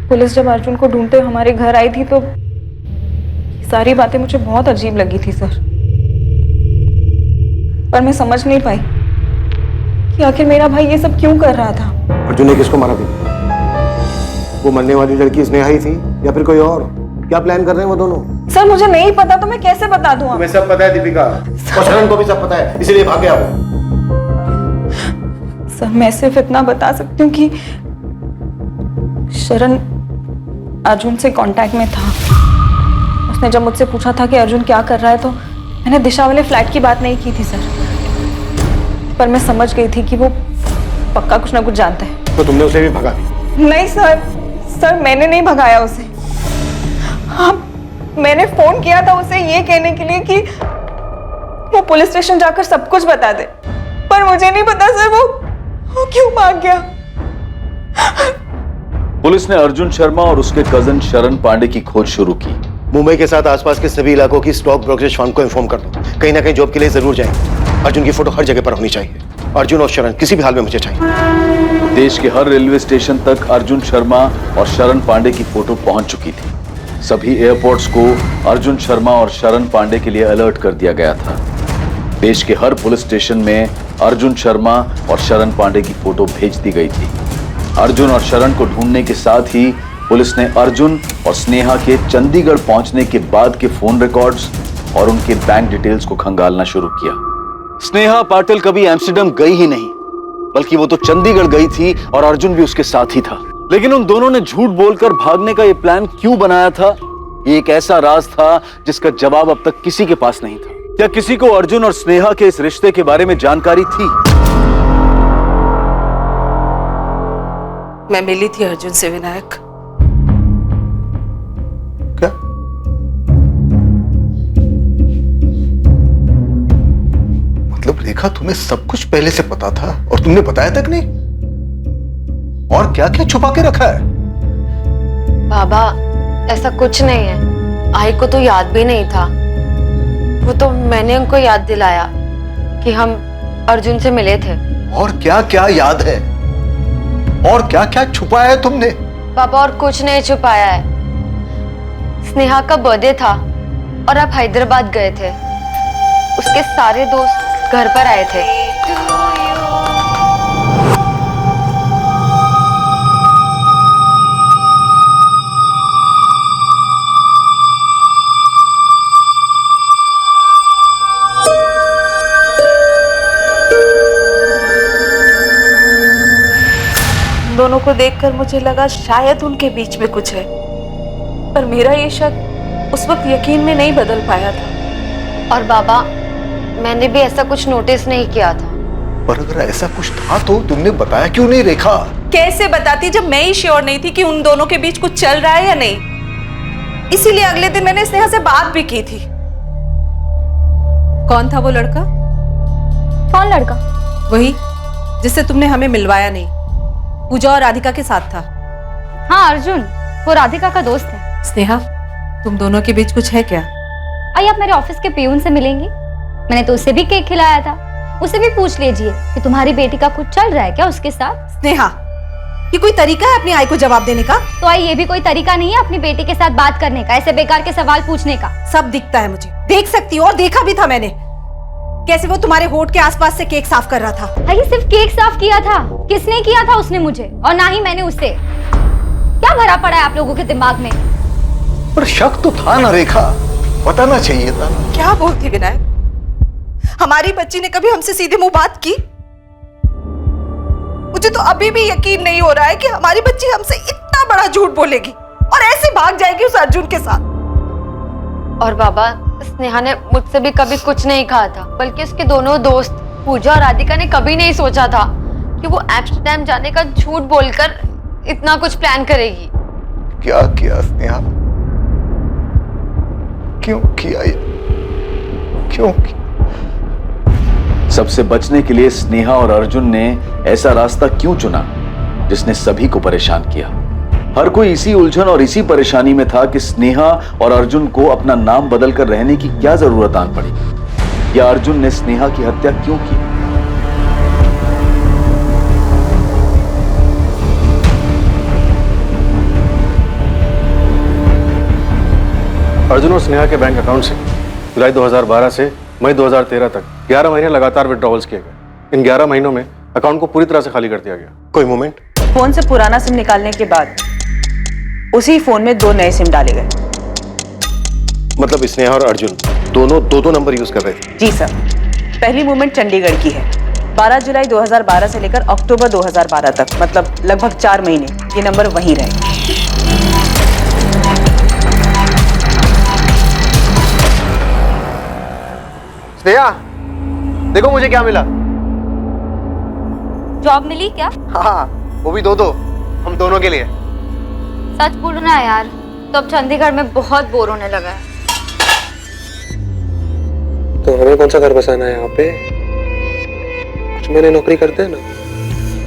पुलिस जब अर्जुन को ढूंढते हमारे घर आई थी तो सारी बातें मुझे बहुत अजीब लगी थी सर, पर मैं समझ नहीं पाई कि आखिर मेरा भाई ये सब क्यों कर रहा था। अर्जुन ने किसको मारा था? वो मरने वाली लड़की स्नेहा ही थी या फिर कोई और? क्या प्लान कर रहे हैं वो दोनों? सर मुझे नहीं पता तो मैं कैसे बता दूं? तुम्हें सब पता है दीपिका, और शरण को भी सब पता है, इसीलिए भाग गया वो। सर मैं सिर्फ इतना बता सकती हूँ कि अर्जुन से कांटेक्ट में था। उसने जब मुझसे पूछा था कि अर्जुन क्या कर रहा है तो मैंने दिशा वाले फ्लैट की बात नहीं की थी सर, पर मैं समझ गई थी कि वो पक्का कुछ ना कुछ जानता है। तो तुमने उसे भी भगा दिया? नहीं सर मैंने नहीं भगाया उसे। हाँ, मैंने फोन किया था उसे ये कहने के लिए कि वो पुलिस स्टेशन जाकर सब कुछ बता दे, पर मुझे नहीं पता सर वो क्यों भाग गया। पुलिस ने अर्जुन शर्मा और उसके कजन शरण पांडे की खोज शुरू की। मुंबई के साथ आसपास के सभी इलाकों की स्टॉक ब्रोकरेज फर्म को इन्फॉर्म कर दो, कहीं ना कहीं जॉब के लिए जरूर जाएंगे। अर्जुन की फोटो हर जगह पर होनी चाहिए। अर्जुन और शरण किसी भी हाल में मुझे चाहिए। देश के हर रेलवे स्टेशन तक अर्जुन शर्मा और शरण पांडे की फोटो पहुंच चुकी थी। सभी एयरपोर्ट्स को अर्जुन शर्मा और शरण पांडे के लिए अलर्ट कर दिया गया था। देश के हर पुलिस स्टेशन में अर्जुन शर्मा और शरण पांडे की फोटो भेज दी गई थी। अर्जुन और शरण को ढूंढने के साथ ही पुलिस ने अर्जुन और स्नेहा के चंडीगढ़ पहुंचने के बाद के फोन रिकॉर्ड्स और उनके बैंक डिटेल्स को खंगालना शुरू किया। स्नेहा पाटिल कभी एम्स्टर्डम गई ही नहीं, बल्कि वो तो चंडीगढ़ गई थी और अर्जुन भी उसके साथ ही था। लेकिन उन दोनों ने झूठ बोलकर भागने का ये प्लान क्यों बनाया था, ये एक ऐसा राज था जिसका जवाब अब तक किसी के पास नहीं था। क्या किसी को अर्जुन और स्नेहा के इस रिश्ते के बारे में जानकारी थी? मैं मिली थी अर्जुन से विनायक। क्या? मतलब रेखा, तुम्हें सब कुछ पहले से पता था और तुमने बताया तक नहीं? और क्या क्या छुपा के रखा है? बाबा ऐसा कुछ नहीं है, आई को तो याद भी नहीं था। वो तो मैंने उनको याद दिलाया कि हम अर्जुन से मिले थे। और क्या क्या याद है? और क्या क्या छुपाया है तुमने? पापा और कुछ नहीं छुपाया है। स्नेहा का बर्थडे था और आप हैदराबाद गए थे। उसके सारे दोस्त घर पर आए थे। दोनों को देखकर मुझे लगा शायद उनके बीच में कुछ है, पर मेरा ये शक उस वक्त यकीन में नहीं बदल पाया था। और बाबा मैंने भी ऐसा कुछ नोटिस नहीं किया था। पर अगर ऐसा कुछ था तो तुमने बताया क्यों नहीं रेखा? कैसे बताती जब मैं ही श्योर नहीं थी कि उन दोनों के बीच कुछ चल रहा है या नहीं। इसीलिए अगले दिन मैंने स्नेहा से बात भी की थी। कौन था वो लड़का? कौन लड़का? वही जिससे तुमने हमें मिलवाया नहीं, पूजा और राधिका के साथ था। हाँ अर्जुन, वो राधिका का दोस्त है। स्नेहा, तुम दोनों के बीच कुछ है क्या? आइए आप मेरे ऑफिस के पियून से मिलेंगी। मैंने तो उसे भी केक खिलाया था। उसे भी पूछ लीजिए कि तुम्हारी बेटी का कुछ चल रहा है क्या उसके साथ। स्नेहा, ये कोई तरीका है अपनी आई को जवाब देने का? तो आई ये भी कोई तरीका नहीं है अपनी बेटी के साथ बात करने का, ऐसे बेकार के सवाल पूछने का। सब दिखता है मुझे, देख सकती हो, और देखा भी था मैंने कैसे वो तुम्हारे होठ के आसपास से केक साफ कर रहा था। ये सिर्फ केक साफ किया था? किसने किया था? उसने मुझे, और ना ही मैंने उससे। क्या भरा पड़ा है आप लोगों के दिमाग में? पर शक तो था ना रेखा, बताना चाहिए था। क्या बोलती विनायक? हमारी बच्ची ने कभी हमसे सीधे मुंह बात की? मुझे तो अभी भी यकीन नहीं हो रहा है कि हमारी बच्ची हमसे इतना बड़ा झूठ बोलेगी और ऐसे भाग जाएगी उस अर्जुन के साथ। और बाबा स्नेहा ने मुझसे भी कभी कुछ नहीं कहा था, बल्कि उसके दोनों दोस्त पूजा और राधिका ने कभी नहीं सोचा था कि वो एम्स्टर्डम जाने का झूठ बोलकर इतना कुछ प्लान करेगी। क्या किया स्नेहा? क्यों किया ये? क्यों किया? सबसे बचने के लिए स्नेहा और अर्जुन ने ऐसा रास्ता क्यों चुना जिसने सभी को परेशान किया? हर कोई इसी उलझन और इसी परेशानी में था कि स्नेहा और अर्जुन को अपना नाम बदलकर रहने की क्या जरूरत आन पड़ी, या अर्जुन ने स्नेहा की हत्या क्यों की? अर्जुन और स्नेहा के बैंक अकाउंट से जुलाई 2012 से मई 2013 तक 11 महीने लगातार विड्रॉवल्स किए गए। इन 11 महीनों में अकाउंट को पूरी तरह से खाली कर दिया गया। कोई मूवमेंट? फोन से पुराना सिम निकालने के बाद उसी फोन में 2 नए सिम डाले गए। मतलब स्नेहा और अर्जुन दोनों दो नंबर यूज कर रहे थे? जी सर। पहली मूवमेंट चंडीगढ़ की है। 12 जुलाई 2012 से लेकर अक्टूबर 2012 तक, मतलब लगभग 4 महीने ये नंबर वहीं रहे। स्नेहा, देखो मुझे क्या मिला। जॉब मिली क्या? हाँ, वो भी दो हम दोनों के लिए। सच बोलो ना यार, तो अब चंडीगढ़ में बहुत बोर होने लगा है। तो हमें कौन सा घर बसाना है यहाँ पे? कुछ महीने नौकरी करते हैं ना,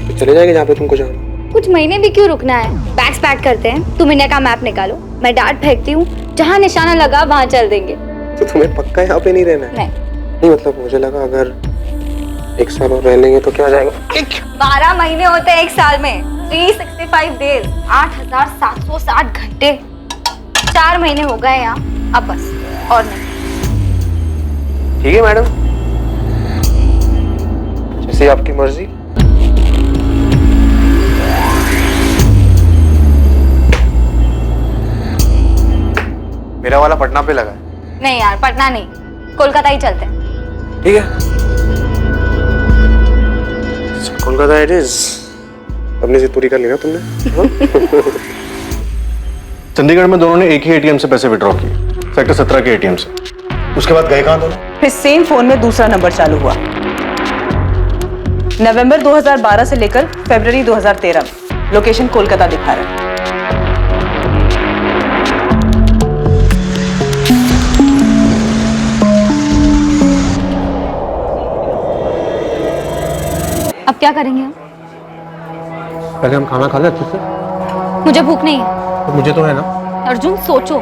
तो चले जाएंगे जहाँ पे तुमको जाना। कुछ महीने भी क्यों रुकना है? बैग्स पैक करते हैं, तुम इंडिया का मैप निकालो, मैं डार्ट फेंकती हूँ, जहाँ निशाना लगा वहाँ चल देंगे। तो तुम्हें पक्का यहाँ पे नहीं रहना है? नहीं मतलब मुझे लगा अगर 1 साल और रह लेंगे तो क्या हो जाएगा? 12 महीने होते हैं 1 साल में, 365 डेज, 8760 घंटे। 4 महीने हो गए यहाँ, अब बस और नहीं। ठीक है मैडम, जैसे आपकी मर्जी। मेरा वाला पटना पे लगा है। नहीं यार, पटना नहीं, कोलकाता ही चलते हैं। ठीक है, कोलकाता इट इज। अपनी जिद पूरी कर ली ना तुमने? चंडीगढ़ में दोनों ने एक ही एटीएम से पैसे विड्रॉ किए, सेक्टर 17 के एटीएम से। उसके बाद गए कहां दोनों? फिर सेम फोन में दूसरा नंबर चालू हुआ। नवंबर 2012 से लेकर फरवरी 2013 में लोकेशन कोलकाता दिखा रहा है। अब क्या करेंगे हम? पहले हम खाना खा ले अच्छे से। मुझे भूख नहीं है। तो मुझे तो है ना। अर्जुन सोचो,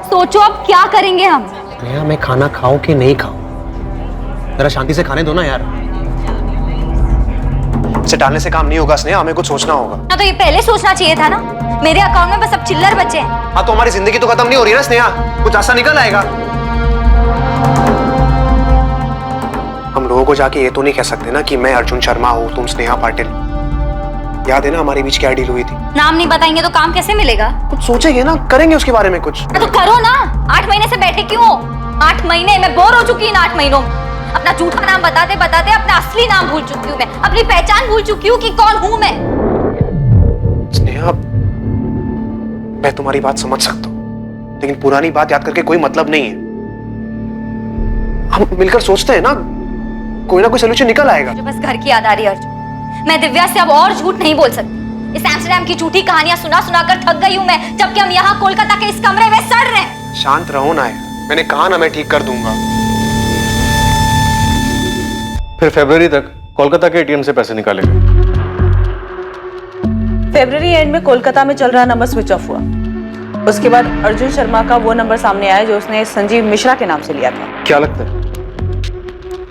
सोचो अब क्या करेंगे हम? स्नेहा, मैं खाना खाऊं कि नहीं खाऊं? जरा शांति से खाने दो ना यार। इसे टालने से काम नहीं होगा स्नेहा, हमें कुछ सोचना होगा। हाँ तो ये पहले सोचना चाहिए था ना। मेरे अकाउंट में बस अब चिल्लर बचे हैं। हाँ तो हमारी जिंदगी तो खत्म नहीं हो रही ना स्नेहा, कुछ ऐसा निकल आएगा। हम लोगों को जाके ये तो नहीं कह सकते ना कि मैं अर्जुन शर्मा हूँ, तुम स्नेहा पाटिल। याद है ना हमारे बीच क्या डील हुई थी? नाम नहीं बताएंगे तो काम कैसे मिलेगा? कुछ सोचेंगे ना, करेंगे उसके बारे में कुछ। तो करो ना। 8 महीने से बैठे क्यों हो? 8 महीने मैं बोर हो चुकी इन 8 महीनों में। अपना झूठा नाम बताते बताते अपना असली नाम भूल चुकी हूँ मैं, अपनी पहचान भूल चुकी हूँ कि कौन हूँ मैं। स्नेहा, मैं तुम्हारी बात समझ सकता हूँ, लेकिन पुरानी बात याद करके कोई मतलब नहीं है। हम मिलकर सोचते हैं ना, कोई ना कोई सोल्यूशन निकल आएगा। मुझे बस घर की याद आ रही है अर्जुन। मैं दिव्या से अब और झूठ नहीं बोल सकती। इस एम्स्टर्डम की झूठी कहानियां सुना सुना कर थक गई हूँ मैं, जबकि हम यहाँ कोलकाता के इस कमरे में सड़ रहे हैं। शांत रहो ना यार, मैंने कहा ना मैं ठीक कर दूंगा। फिर फरवरी तक कोलकाता के एटीएम से पैसे निकाले गए। फरवरी एंड में कोलकाता में चल रहा नंबर स्विच ऑफ हुआ। उसके बाद अर्जुन शर्मा का वो नंबर सामने आया जो उसने संजीव मिश्रा के नाम से लिया था। क्या लगता है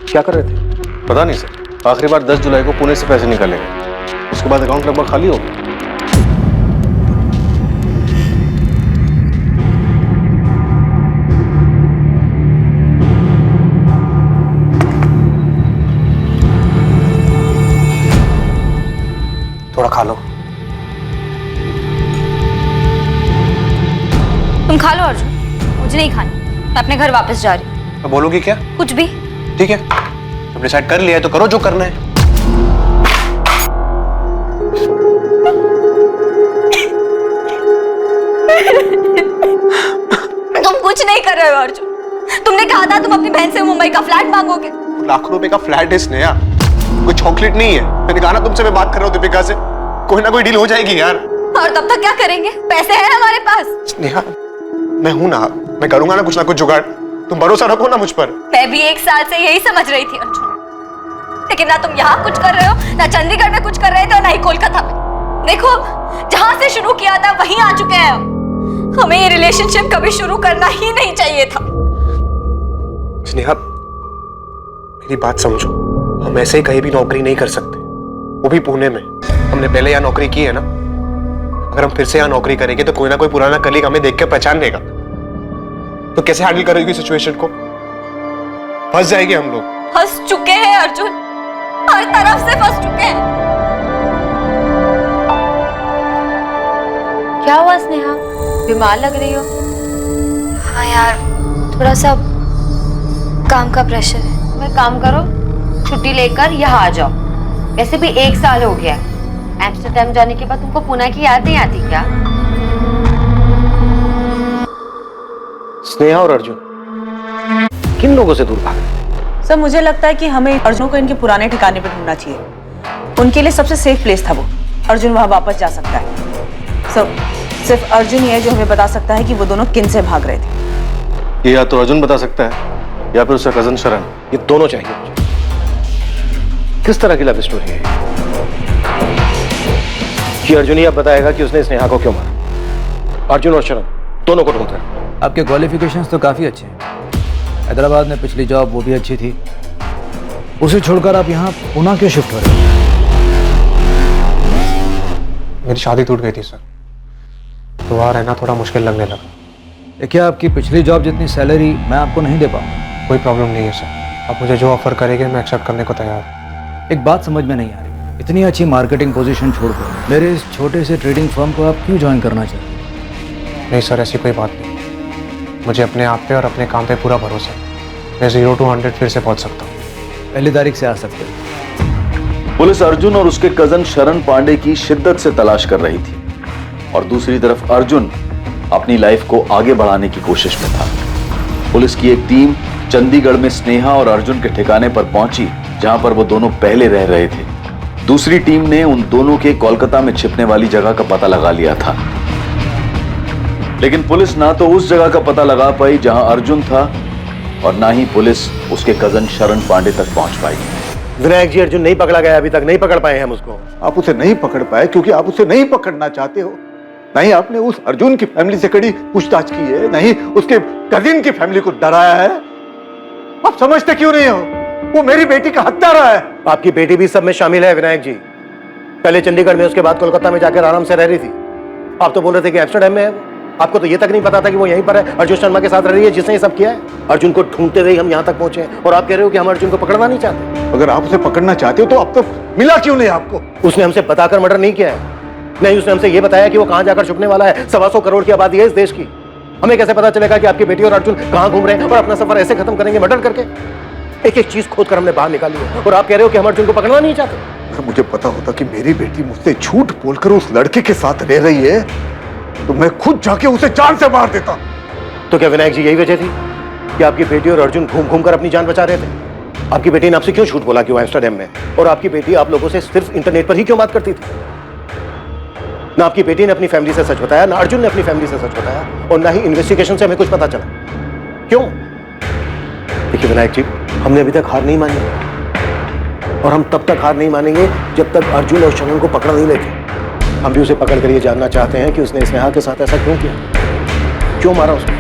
क्या कर रहे थे? पता नहीं सर, आखिरी बार 10 जुलाई को पुणे से पैसे निकाले गए, उसके बाद अकाउंट लगभग खाली हो गया। थोड़ा खा लो। तुम खा लो अर्जुन, मुझे नहीं खानी। मैं अपने घर वापस जा रही हूँ। तो बोलोगी क्या? कुछ भी। ठीक है, तुम डिसाइड कर लिया है तो करो जो करना है। तुम कुछ नहीं कर रहे हो अर्जुन। तुमने कहा था तुम अपनी बहन से मुंबई का फ्लैट मांगोगे। लाखों रुपए का फ्लैट है स्नेहा, कोई चॉकलेट नहीं है। मैंने कहा ना तुमसे मैं बात कर रहा हूँ दीपिका से, कोई ना कोई डील हो जाएगी यार। और तब तक क्या करेंगे? पैसे हैं हमारे पास। स्नेहा, मैं हूं ना, मैं करूंगा ना कुछ जुगाड़। तुम भरोसा रखो ना मुझ पर। मैं भी 1 साल से यही समझ रही थी अर्जुन, लेकिन ना तुम यहाँ कुछ कर रहे हो, ना चंडीगढ़ में कुछ कर रहे थे, और ना ही कोलकाता में। देखो, जहां से शुरू किया था वहीं आ चुके हैं हम। हमें ये रिलेशनशिप कभी शुरू करना ही नहीं चाहिए था। स्नेहा, मेरी बात समझो, हम ऐसे ही कहीं भी नौकरी नहीं कर सकते, वो भी पुणे में। हमने पहले यहाँ नौकरी की है ना, अगर हम फिर से यहाँ नौकरी करेंगे तो कोई ना कोई पुराना कलीग हमें देख के पहचान लेगा। तो कैसे हैंडल करोगी सिचुएशन को? फंस जाएंगे हम लोग। फंस चुके हैं अर्जुन, हर तरफ से फंस चुके हैं। क्या हुआ स्नेहा, बीमार लग रही हो? हाँ यार, थोड़ा सा काम का प्रेशर है। मैं काम करो, छुट्टी लेकर यहाँ आ जाओ। वैसे भी 1 साल हो गया। एम्स्टर्डम जाने के बाद तुमको पुणे की याद नहीं आती क्या? स्नेहा और अर्जुन किन लोगों से दूर भागे? सर मुझे लगता है कि हमें अर्जुन को इनके पुराने ठिकाने पे ढूंढना चाहिए। उनके लिए सबसे सेफ प्लेस था वो। अर्जुन वहां वापस जा सकता है। सर सिर्फ अर्जुन ही है जो हमें बता सकता है कि वो दोनों किन से भाग रहे थे। ये या तो अर्जुन बता सकता है या फिर उसका कजन शरण। ये दोनों चाहिए मुझे। किस तरह की लव स्टोरी है ये? कि अर्जुन ही अब बताएगा कि उसने स्नेहा को क्यों मारा। अर्जुन और शरण दोनों को ढूंढ रहे हैं। आपके क्वालिफिकेशंस तो काफ़ी अच्छे हैं। हैदराबाद में पिछली जॉब वो भी अच्छी थी, उसे छोड़कर आप यहाँ पुणे क्यों शिफ्ट हो रहे हैं? मेरी शादी टूट गई थी सर, तो वहाँ रहना थोड़ा मुश्किल लगने लगा। देखिए आपकी पिछली जॉब जितनी सैलरी मैं आपको नहीं दे पाऊंगा। कोई प्रॉब्लम नहीं है सर, आप मुझे जो ऑफर करेंगे मैं एक्सेप्ट करने को तैयार हूँ। एक बात समझ में नहीं आ रही, इतनी अच्छी मार्केटिंग पोजीशन छोड़कर मेरे इस छोटे से ट्रेडिंग फर्म को आप क्यों ज्वाइन करना चाहते हैं? नहीं सर, ऐसी कोई बात नहीं। मुझे अपने आप पे और अपने काम पे पूरा भरोसा है। मैं 0 to 100 फिर से पहुंच सकता हूँ। पहली तारीख से आ सकते हैं। पुलिस अर्जुन और उसके कजन शरण पांडे की शिद्दत से तलाश कर रही थी और दूसरी तरफ अर्जुन अपनी लाइफ को आगे बढ़ाने की कोशिश में था। पुलिस की एक टीम चंडीगढ़ में स्नेहा और अर्जुन के ठिकाने पर पहुंची, जहां पर वो दोनों पहले रह रहे थे। दूसरी टीम ने उन दोनों के कोलकाता में छिपने वाली जगह का पता लगा लिया था, लेकिन पुलिस ना तो उस जगह का पता लगा पाई जहां अर्जुन था और ना ही पुलिस उसके कजन शरण पांडे तक पहुंच पाई। विनायक जी, अर्जुन नहीं पकड़ा गया, अभी तक नहीं पकड़ पाए हम उसको। आप उसे नहीं पकड़ पाए क्योंकि आप उसे नहीं पकड़ना चाहते हो। नहीं आपने उस अर्जुन की फैमिली से कड़ी पूछताछ की है, नहीं उसके कजिन की फैमिली को डराया है। आप समझते क्यों नहीं हो? वो मेरी बेटी का हत्यारा है। आपकी बेटी भी सब में शामिल है विनायक जी। पहले चंडीगढ़ में, उसके बाद कोलकाता में जाकर आराम से रह रही थी। आप तो बोल रहे थे कि एम्स्टर्डम में है। आपको तो ये तक नहीं पता था कि वो यहीं पर है, अर्जुन शर्मा के साथ रह रही है जिसने ये सब किया है। अर्जुन को ढूंढते हुए हम यहाँ तक पहुंचे हैं और आप कह रहे हो कि हम अर्जुन को पकड़ना नहीं चाहते। अगर आप उसे पकड़ना चाहते हो तो अब तक मिला क्यों नहीं आपको? उसने हमसे बताकर मर्डर नहीं किया है। नहीं, उसने हमसे ये बताया कि वो कहाँ जाकर छुपने वाला है। 125 करोड़ की आबादी है इस देश की। हमें कैसे पता चलेगा कि आपकी बेटी और अर्जुन कहाँ घूम रहे हैं और अपना सफर ऐसे खत्म करेंगे मर्डर करके? एक एक चीज खोद कर हमने बाहर निकाली है और आप कह रहे हो कि हम अर्जुन को पकड़ना नहीं चाहते। अगर मुझे पता होता कि मेरी बेटी मुझसे झूठ बोलकर उस लड़के के साथ रह रही है तो मैं खुद जाके उसे जान से मार देता। तो क्या विनायक जी यही वजह थी कि आपकी बेटी और अर्जुन घूम घूम कर अपनी जान बचा रहे थे? आपकी बेटी ने आपसे क्यों झूठ बोला कि वो एम्स्टर्डम में, और आपकी बेटी आप लोगों से सिर्फ इंटरनेट पर ही क्यों बात करती थी? ना आपकी बेटी ने अपनी फैमिली से सच बताया, ना अर्जुन ने अपनी फैमिली से सच बताया, और ना ही इन्वेस्टिगेशन से हमें कुछ पता चला। क्यों? देखिए विनायक जी, हमने अभी तक हार नहीं मानी और हम तब तक हार नहीं मानेंगे जब तक अर्जुन और शरण को पकड़ नहीं लेते। हम भी उसे पकड़ कर ये जानना चाहते हैं कि उसने स्नेहा के साथ ऐसा क्यों किया, क्यों मारा उसको।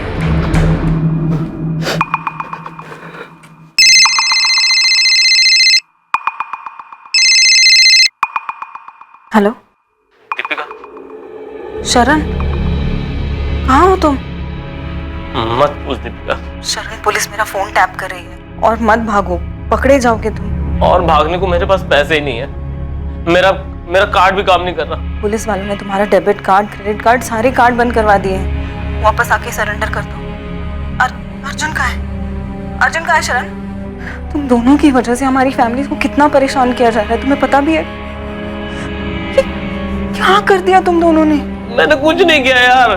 हेलो दीपिका, शरण, कहाँ हो तुम? मत पूछ दीपिका। शरण, पुलिस मेरा फोन टैप कर रही है और मत भागो, पकड़े जाओगे तुम। और भागने को मेरे पास पैसे ही नहीं है। मेरा कार्ड भी काम नहीं कर रहा। पुलिस वालों ने तुम्हारा डेबिट कार्ड, क्रेडिट कार्ड, सारे कार्ड बंद करवा दिए हैं। वापस आके सरेंडर कर दो। अर्जुन कहाँ है? अर्जुन कहाँ है शरण? तुम दोनों की वजह से हमारी फैमिली को कितना परेशान किया जा रहा है, तुम्हें पता भी है? ये क्या कर दिया तुम दोनों ने? मैंने कुछ नहीं किया यार,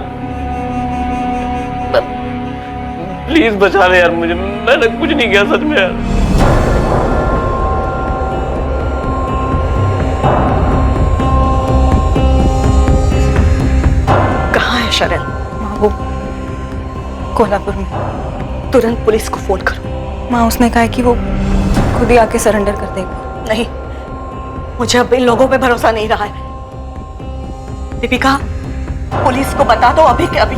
प्लीज बचा ले यार मुझे। मैंने कुछ नहीं किया सच में यार। शरण, माँ वो कोल्हापुर में। तुरंत पुलिस को फोन करो। माँ उसने कहा है कि वो खुद ही आके सरेंडर कर देगा। नहीं, मुझे अब इन लोगों पे भरोसा नहीं रहा है। दीपिका, पुलिस को बता दो अभी के अभी।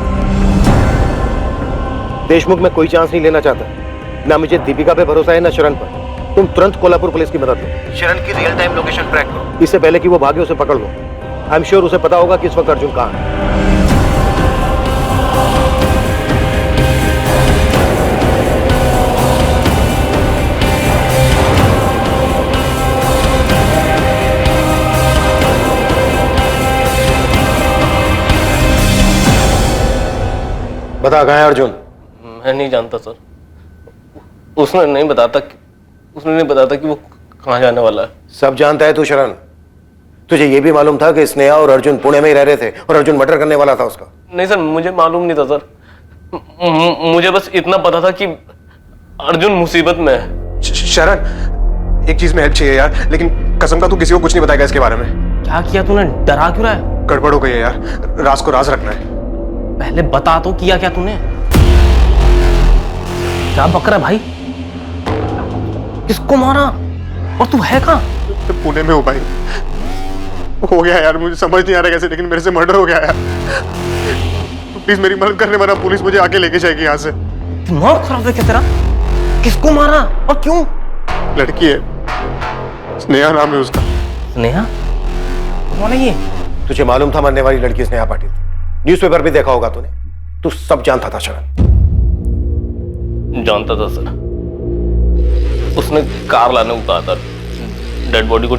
देशमुख में कोई चांस नहीं लेना चाहता। ना मुझे दीपिका पे भरोसा है ना शरण पर। तुम तुरंत कोल्हापुर पुलिस की मदद लो। शरण की रियल टाइम लोकेशन ट्रैक करो, इससे पहले कि वो भागे उसे पकड़ लो। आई एम श्योर उसे पता होगा कि इस वक्त अर्जुन कहाँ है। बता कहाँ है अर्जुन? मैं नहीं जानता सर। उसने नहीं बताता कि वो कहाँ जाने वाला है। सब जानता है तू शरण। तुझे ये भी मालूम था कि स्नेहा और अर्जुन पुणे में ही रह रहे थे और अर्जुन मर्डर करने वाला था उसका? नहीं सर, मुझे मालूम नहीं था सर। मुझे बस इतना पता था कि अर्जुन मुसीबत में है। शरण, एक चीज में हेल्प चाहिए यार, लेकिन कसम का तू किसी को कुछ नहीं बताएगा इसके बारे में। क्या किया तूने? डरा क्यों रहा है? गड़बड़ हो गई है यार, राज को राज रखना है। पहले बता तो, किया क्या तूने? क्या बक रहा है भाई? किसको मारा? और तू है कहाँ? तो पुणे में हो भाई। हो गया यार, मुझे समझ नहीं आ रहा कैसे, लेकिन मेरे से मर्डर हो गया यार। तो प्लीज मेरी मदद करने वाला, पुलिस मुझे आके लेके जाएगी यहाँ से। दिमाग खराब है क्या तेरा? किसको मारा और क्यों? लड़की है, स्नेहा नाम है उसका। स्नेहा? कौन है ये? तुझे मालूम था मरने वाली लड़की स्नेहा पाटिल? न्यूज़पेपर भी देखा होगा तूने। तू सब जानता था शरण। जानता था सर। उसने कार लाने को कहा था डेड बॉडी को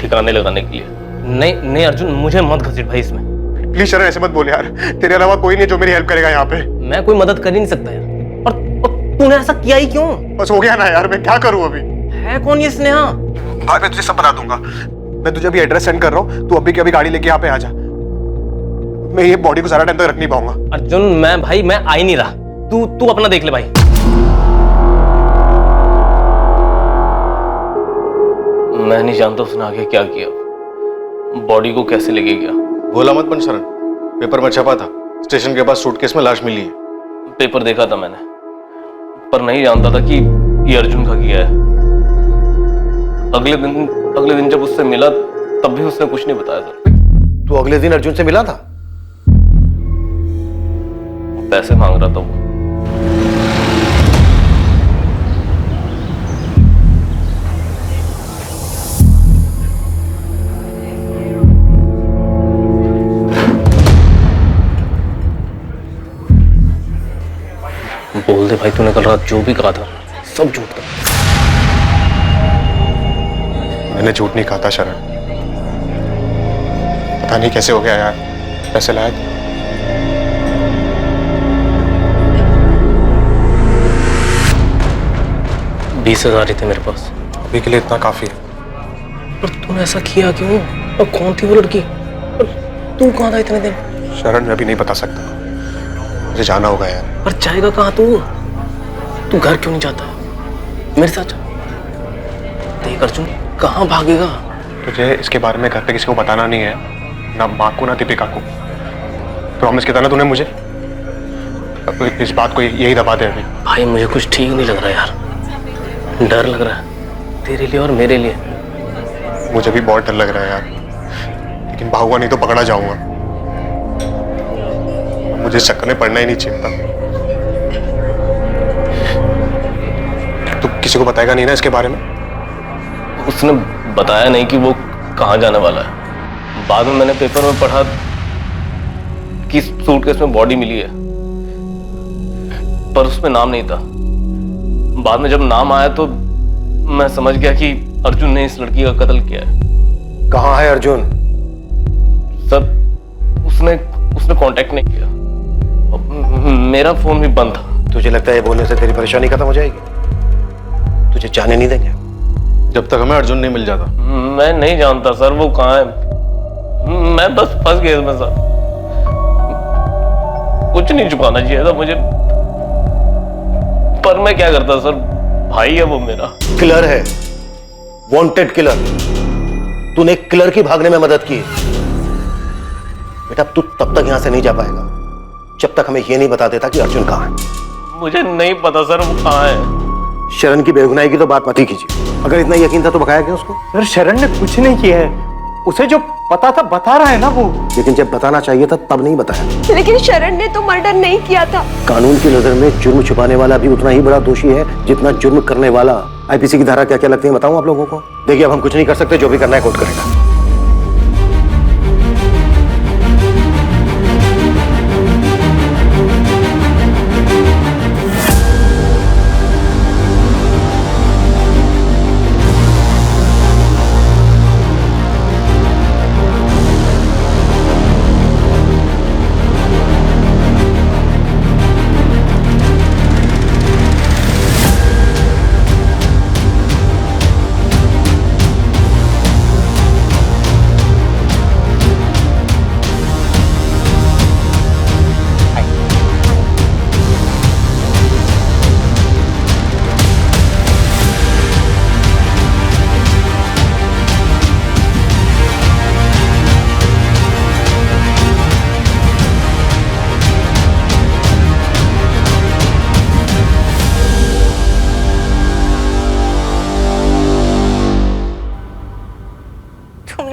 ठिकाने लगाने के लिए। नहीं नहीं अर्जुन, मुझे मत घसीट भाई इसमें। प्लीज शरण ऐसे मत बोल यार, तेरे अलावा कोई नहीं जो मेरी हेल्प करेगा यहाँ पे। मैं कोई मदद कर ही नहीं सकता यार। और तूने ऐसा किया ही क्यों? बस हो गया ना यार, मैं क्या करूँ अभी? है कौन ये स्नेहा? भाई मैं तुझे सब बता दूंगा। मैं तुझे अभी एड्रेस सेंड कर रहा हूँ, तू अभी की अभी गाड़ी लेके यहाँ पे आ जा। मैं ये बॉडी को सारा टाइम तक रख नहीं पाऊंगा। अर्जुन मैं आ ही नहीं रहा। तू अपना देख ले भाई। मैं नहीं जानता उसने आगे क्या किया, बॉडी को कैसे लेके गया। भोला मत बन शरण, पेपर में छपा था स्टेशन के पास सूटकेस में लाश मिली है। पेपर देखा था मैंने, पर नहीं जानता था कि ये अर्जुन का किया है। अगले दिन जब उससे मिला तब भी उसने कुछ नहीं बताया सर। तू अगले दिन अर्जुन से मिला था? पैसे मांग रहा था वो। बोल दे भाई, तूने कल रात जो भी कहा था सब झूठ था। मैंने झूठ नहीं कहा था शरण, पता नहीं कैसे हो गया यार। पैसे लाया था। 20,000 ही थे मेरे पास। अभी के लिए इतना काफी है। पर तूने ऐसा किया क्यों? और कौन थी वो लड़की? और तू कहाँ था इतने दिन? शरण मैं अभी नहीं बता सकता, मुझे जाना होगा यार। पर जाएगा कहाँ तू? तू घर क्यों नहीं जाता? मेरे साथ जा। देख अर्जुन, कहाँ भागेगा? तुझे इसके बारे में घर पे किसी को बताना नहीं है, ना माँ को ना दीपिका को। प्रॉमिस किया था ना तूने मुझे। इस बात को यही दबा दे अभी। भाई मुझे कुछ ठीक नहीं लग रहा यार, डर लग रहा है तेरे लिए और मेरे लिए। मुझे भी बहुत डर लग रहा है यार, लेकिन भागूंगा नहीं तो पकड़ा जाऊंगा। मुझे इस चक्कर में पड़ना ही नहीं चाहिए। तू किसी को बताएगा नहीं ना इसके बारे में? उसने बताया नहीं कि वो कहाँ जाने वाला है। बाद में मैंने पेपर में पढ़ा कि सूटकेस में बॉडी मिली है, पर उसमें नाम नहीं था। बाद में जब नाम आया तो मैं समझ गया कि अर्जुन ने इस लड़की का कत्ल किया है। कहाँ है अर्जुन? सर उसने कांटेक्ट नहीं किया। मेरा फोन भी बंद था। तुझे लगता है ये बोलने से तेरी परेशानी खत्म हो जाएगी? तुझे जाने नहीं देंगे जब तक हमें अर्जुन नहीं मिल जाता। मैं नहीं जानता सर वो कहाँ है। मैं बस फंस गया इसमें सर। कुछ नहीं छुपाना चाहिए था मुझे, पर मैं क्या करता सर? भाई है वो मेरा। किलर है, वांटेड किलर। तूने एक किलर की भागने में मदद की। बेटा तू तब तक यहां से नहीं जा पाएगा जब तक हमें यह नहीं बता देता कि अर्जुन कहां है। मुझे नहीं पता सर वो कहां है। शरण की बेगुनाही की तो बात मत ही कीजिए। अगर इतना यकीन था तो भगाया क्यों उसको? सर शरण ने कुछ नहीं किया है, उसे जो पता था बता रहा है ना वो। लेकिन जब बताना चाहिए था तब नहीं बताया। लेकिन शरण ने तो मर्डर नहीं किया था। कानून की नजर में जुर्म छुपाने वाला भी उतना ही बड़ा दोषी है जितना जुर्म करने वाला। आईपीसी की धारा क्या क्या लगती है बताऊं आप लोगों को? देखिए अब हम कुछ नहीं कर सकते, जो भी करना है कोर्ट करेगा।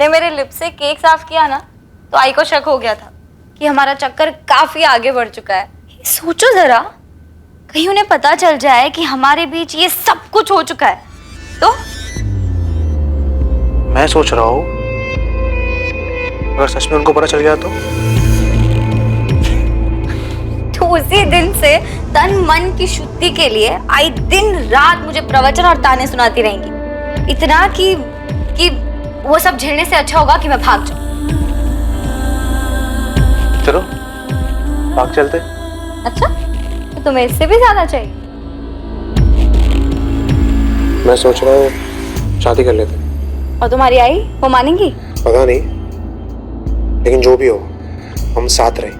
मैंने मेरे लिप से केक साफ किया ना, तो आई को शक हो गया था कि हमारा चक्कर काफी आगे बढ़ चुका है। सोचो जरा, कहीं उन्हें पता चल जाए कि हमारे बीच ये सब कुछ हो चुका है तो। मैं सोच रहा हूँ अगर सच में उनको पता चल गया तो उसी दिन से तन मन की शुद्धि के लिए आई दिन रात मुझे प्रवचन और ताने सुनाती रहेंगी, इतना कि वो सब झेलने से अच्छा होगा कि मैं भाग जाऊं। चलो भाग चलते। अच्छा, तो तुम्हें इससे भी ज्यादा चाहिए? मैं सोच रहा हूँ शादी कर लेते। और तुम्हारी आई, वो मानेंगी? पता नहीं, लेकिन जो भी हो हम साथ रहे।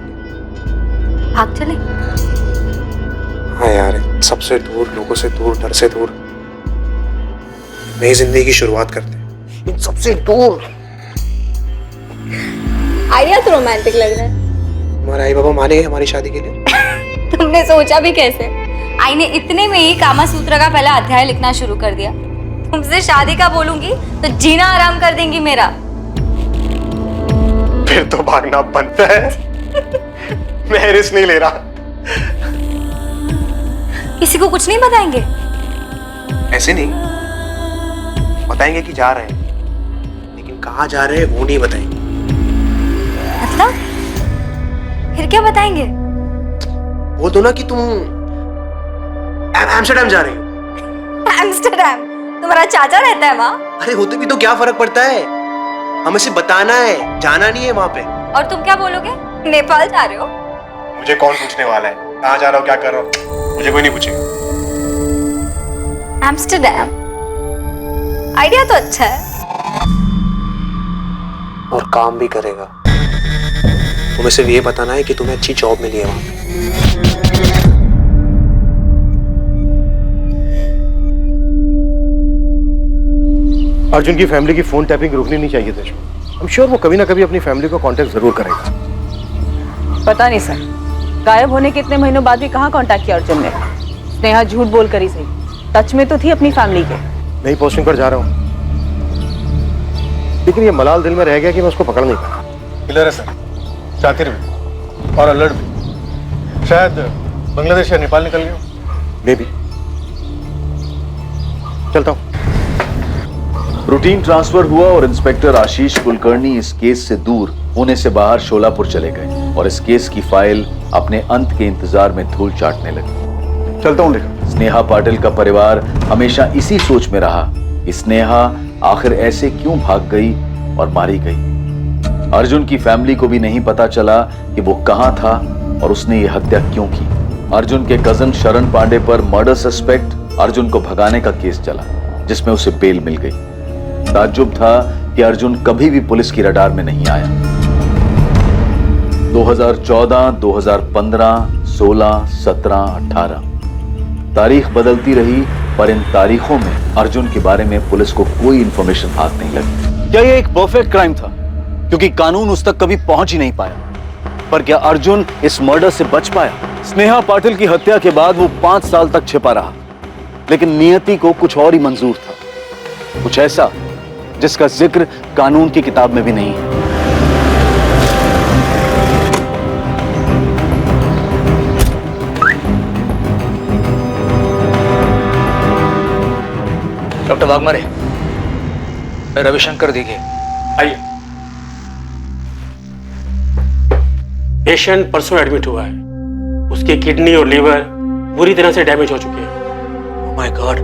भाग चले? हाँ यार, सबसे दूर, लोगों से दूर, डर से दूर, नई जिंदगी की शुरुआत करते हैं इन सबसे दूर। आइडिया तो रोमांटिक लग रहा है। हमारे आई बाबा माने हमारी शादी के लिए? तुमने सोचा भी कैसे? आई ने इतने में ही कामा सूत्र का पहला अध्याय लिखना शुरू कर दिया। तुमसे शादी का बोलूंगी तो जीना आराम कर देंगी मेरा। फिर तो भागना बनता है। मैं रिस्क नहीं ले रहा। किसी को कुछ नहीं बताएंगे? ऐसे नहीं बताएंगे कि जा रहे हैं, लेकिन कहाँ जा रहे हैं वो नहीं बताएंगे। मतलब फिर क्या बताएंगे? वो तो ना कि तुम एम्स्टर्डम जा रही हो। एम्स्टर्डम? तुम्हारा चाचा रहता है वहाँ? अरे होते भी तो क्या फर्क पड़ता है, हमें सिर्फ बताना है, जाना नहीं है वहाँ पे। और तुम क्या बोलोगे? नेपाल जा रहे हो? मुझे कौन पूछने वाला है कहाँ जा रहा हो, क्या कर रहा हो? मुझे कोई नहीं पूछेगा। एम्स्टर्डम आइडिया तो अच्छा है, और काम भी करेगा। तुम्हें सिर्फ ये बताना है कि तुम्हें अच्छी जॉब मिली है वहाँ पे। अर्जुन की फैमिली की फोन टैपिंग रुकनी नहीं चाहिए थी। आई एम श्योर वो कभी ना कभी अपनी फैमिली को कांटेक्ट जरूर करेगा। पता नहीं सर, गायब होने के इतने महीनों बाद भी कहाँ कांटेक्ट किया अर्जुन ने। स्नेहा झूठ बोल कर ही सही, टच में तो थी अपनी फैमिली के। नई पोस्टिंग पर जा रहा हूँ, लेकिन ये मलाल दिल में रह गया कि मैं उसको पकड़ नहीं पाया। क्लियर है सर, शातिर भी और अलर्ट भी। शायद बांग्लादेश या नेपाल निकल गया। May be. चलता हूँ। रूटीन ट्रांसफर हुआ और इंस्पेक्टर आशीष कुलकर्णी इस केस से दूर पुणे से बाहर शोलापुर चले गए और इस केस की फाइल अपने अंत के इंतजार में धूल चाटने लगी। चलता हूँ लेकर। स्नेहा पाटिल का परिवार हमेशा इसी सोच में रहा कि स्नेहा आखिर ऐसे क्यों भाग गई और मारी गई। अर्जुन की फैमिली को भी नहीं पता चला कि वो कहां था और उसने ये हत्या क्यों की। अर्जुन के कजन शरण पांडे पर मर्डर सस्पेक्ट अर्जुन को भगाने का केस चला, जिसमें उसे बेल मिल गई। ताज्जुब था कि अर्जुन कभी भी पुलिस की रडार में नहीं आया। 2014, 2015, 16, 17, 18 तारीख बदलती रही, पर इन तारीखों में अर्जुन के बारे में पुलिस को कोई इंफॉर्मेशन हाथ नहीं लगी। क्या यह एक परफेक्ट क्राइम था क्योंकि कानून उस तक कभी पहुंच ही नहीं पाया? पर क्या अर्जुन इस मर्डर से बच पाया? स्नेहा पाटिल की हत्या के बाद वो 5 साल तक छिपा रहा, लेकिन नियति को कुछ और ही मंजूर था, कुछ ऐसा जिसका जिक्र कानून की किताब में भी नहीं है। डॉक्टर वाघमारे, रविशंकर देखिए। आइए। पेशेंट परसों एडमिट हुआ है, उसकी किडनी और लीवर बुरी तरह से डैमेज हो चुके हैं। माय गॉड,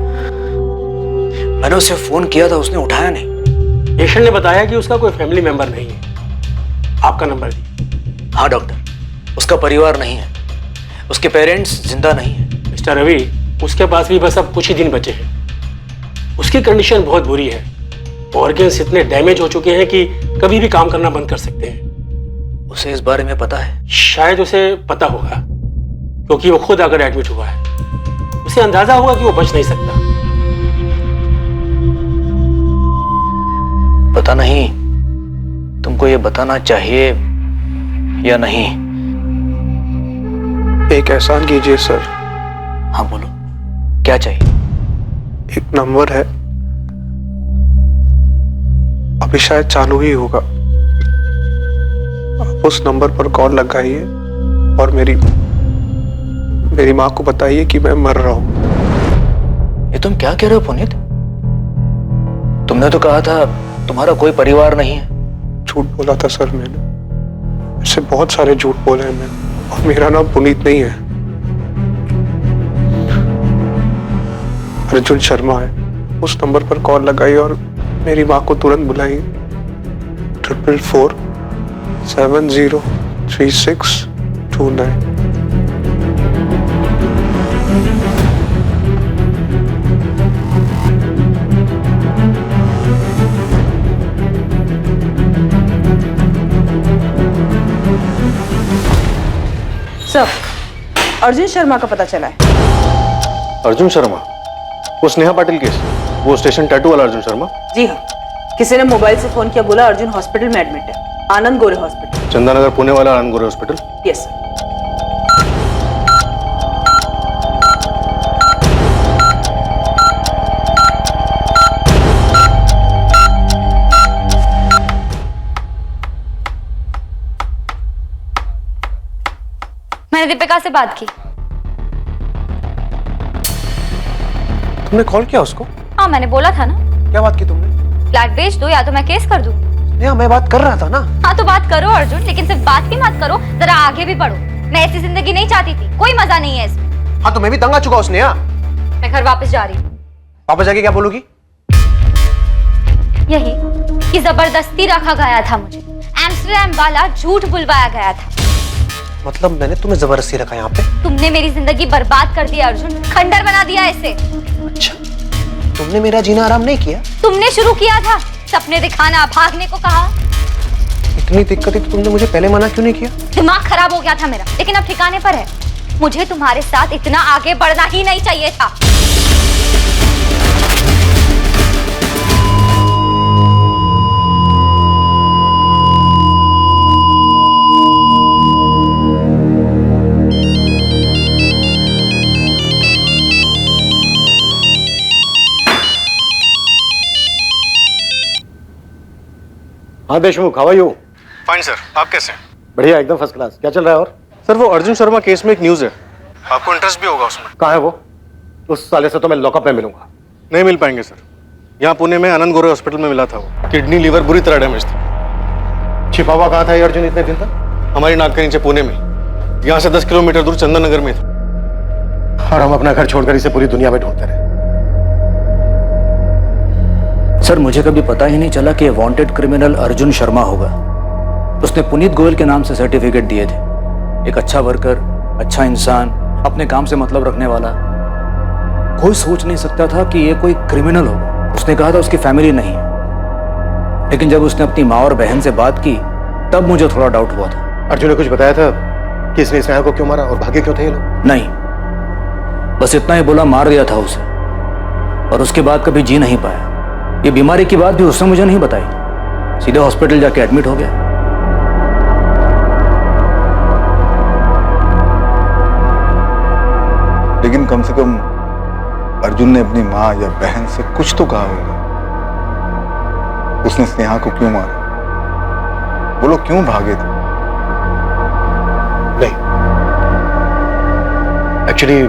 मैंने उसे फोन किया था, उसने उठाया नहीं। पेशेंट ने बताया कि उसका कोई फैमिली मेंबर नहीं है। आपका नंबर दिए। हाँ डॉक्टर, उसका परिवार नहीं है, उसके पेरेंट्स जिंदा नहीं है। मिस्टर रवि, उसके पास भी बस अब कुछ ही दिन बचे हैं। उसकी कंडीशन बहुत बुरी है, ऑर्गन्स इतने डैमेज हो चुके हैं कि कभी भी काम करना बंद कर सकते हैं। उसे इस बारे में पता है? शायद उसे पता होगा, क्योंकि वो खुद आकर एडमिट हुआ है। उसे अंदाजा होगा कि वो बच नहीं सकता। पता नहीं तुमको ये बताना चाहिए या नहीं। एक एहसान कीजिए सर। हाँ बोलो, क्या चाहिए? एक नंबर है, आप अभी शायद चालू ही होगा। आप उस नंबर पर कॉल लगाइए और मेरी माँ को बताइए कि मैं मर रहा हूँ। ये तुम क्या कह रहे हो पुनीत? तुमने तो कहा था तुम्हारा कोई परिवार नहीं है। झूठ बोला था सर मैंने, ऐसे बहुत सारे झूठ बोले हैं मैंने, और मेरा नाम पुनीत नहीं है, अर्जुन शर्मा है। उस नंबर पर कॉल लगाइए और मेरी माँ को तुरंत बुलाइए। 444 703629। सर, अर्जुन शर्मा का पता चला है। अर्जुन शर्मा? वो स्नेहा पाटिल केस, वो स्टेशन टैटू वाला अर्जुन शर्मा? जी हाँ, किसी ने मोबाइल से फोन किया, बोला अर्जुन हॉस्पिटल में एडमिट है, आनंद गोरे हॉस्पिटल। चंदानगर पुणे वाला आनंद गोरे हॉस्पिटल? यस। मैंने दीपिका से बात की। तुमने कॉल किया उसको? हाँ, मैंने बोला था ना। क्या बात की तुमने? फ्लैट बेच दो या तो मैं केस कर दूँ। मैं बात कर रहा था ना। हाँ तो बात करो अर्जुन, लेकिन सिर्फ बात ही मत करो, जरा आगे भी बढ़ो। मैं ऐसी जिंदगी नहीं चाहती थी, कोई मजा नहीं है इसमें। हाँ तो मैं भी तंग आ चुका हूँ स्नेहा। मैं घर वापस जा रही हूँ। वापस जाके क्या बोलोगी? यही कि जबरदस्ती रखा गया था मुझे, एम्स्टरडैम वाला झूठ बुलवाया गया था। मतलब मैंने तुम्हें जबरदस्ती रखा यहाँ पे? तुमने मेरी जिंदगी बर्बाद कर दी अर्जुन, खंडर बना दिया इसे। अच्छा, तुमने मेरा जीना आराम नहीं किया? तुमने शुरू किया था, सपने दिखाना, भागने को कहा। इतनी दिक्कत है तो तुमने मुझे पहले मना क्यों नहीं किया? दिमाग खराब हो गया था मेरा, लेकिन अब ठिकाने पर है। मुझे तुम्हारे साथ इतना आगे बढ़ना ही नहीं चाहिए था। हाँ Deshmukh, how are you? Fine sir, आप कैसे हैं? बढ़िया, एकदम फर्स्ट क्लास। क्या चल रहा है? और सर वो अर्जुन शर्मा केस में एक न्यूज है, आपको इंटरेस्ट भी होगा उसमें। कहाँ है वो? उस साले से तो मैं लॉकअप में मिलूंगा। नहीं मिल पाएंगे सर, यहाँ पुणे में आनंद गोरे हॉस्पिटल में मिला था वो। किडनी लीवर बुरी तरह डैमेज था। छिपा हुआ कहाँ था ये अर्जुन इतने दिन तक? हमारी नाक के नीचे पुणे में, यहाँ से 10 किलोमीटर दूर चंदननगर में था। और हम अपना घर छोड़कर इसे पूरी दुनिया में ढूंढते रहे। सर, मुझे कभी पता ही नहीं चला कि वांटेड क्रिमिनल अर्जुन शर्मा होगा। उसने पुनीत गोयल के नाम से सर्टिफिकेट दिए थे। एक अच्छा वर्कर, अच्छा इंसान, अपने काम से मतलब रखने वाला। कोई सोच नहीं सकता था कि ये कोई क्रिमिनल होगा। उसने कहा था उसकी फैमिली नहीं है, लेकिन जब उसने अपनी माँ और बहन से बात की तब मुझे थोड़ा डाउट हुआ था। अर्जुन ने कुछ बताया था कि इसने स्नेहा को क्यों मारा और भागे क्यों थे ये लोग? नहीं, बस इतना ही बोला, मार दिया था उसे, और उसके बाद कभी जी नहीं पाया। ये बीमारी की बात भी उसने मुझे नहीं बताई, सीधे हॉस्पिटल जाके एडमिट हो गया। लेकिन कम से कम अर्जुन ने अपनी माँ या बहन से कुछ तो कहा होगा। उसने स्नेहा को क्यों मारा? वो लोग क्यों भागे थे? नहीं, एक्चुअली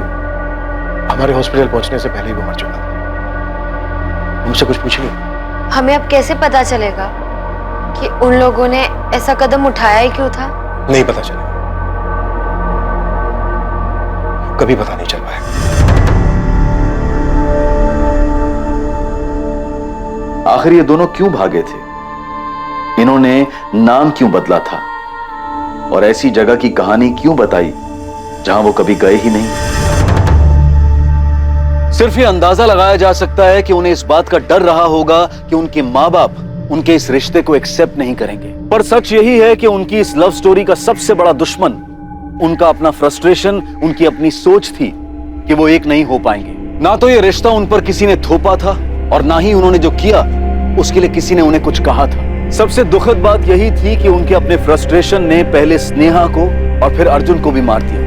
हमारे हॉस्पिटल पहुंचने से पहले ही वो मर चुका था। मुझसे कुछ पूछिए। हमें अब कैसे पता चलेगा कि उन लोगों ने ऐसा कदम उठाया ही क्यों था? नहीं पता चलेगा, कभी पता नहीं चल पाएगा। आखिर ये दोनों क्यों भागे थे? इन्होंने नाम क्यों बदला था? और ऐसी जगह की कहानी क्यों बताई जहां वो कभी गए ही नहीं? सिर्फ ये अंदाजा लगाया जा सकता है कि उन्हें इस बात का डर रहा होगा कि उनके माँ बाप उनके इस रिश्ते को एक्सेप्ट नहीं करेंगे। पर सच यही है कि उनकी इस लव स्टोरी का सबसे बड़ा दुश्मन उनका अपना फ्रस्ट्रेशन, उनकी अपनी सोच थी कि वो एक नहीं हो पाएंगे। ना तो ये रिश्ता उन पर किसी ने थोपा था और ना ही उन्होंने जो किया उसके लिए किसी ने उन्हें कुछ कहा था। सबसे दुखद बात यही थी कि उनके अपने फ्रस्ट्रेशन ने पहले स्नेहा को और फिर अर्जुन को भी मार दिया।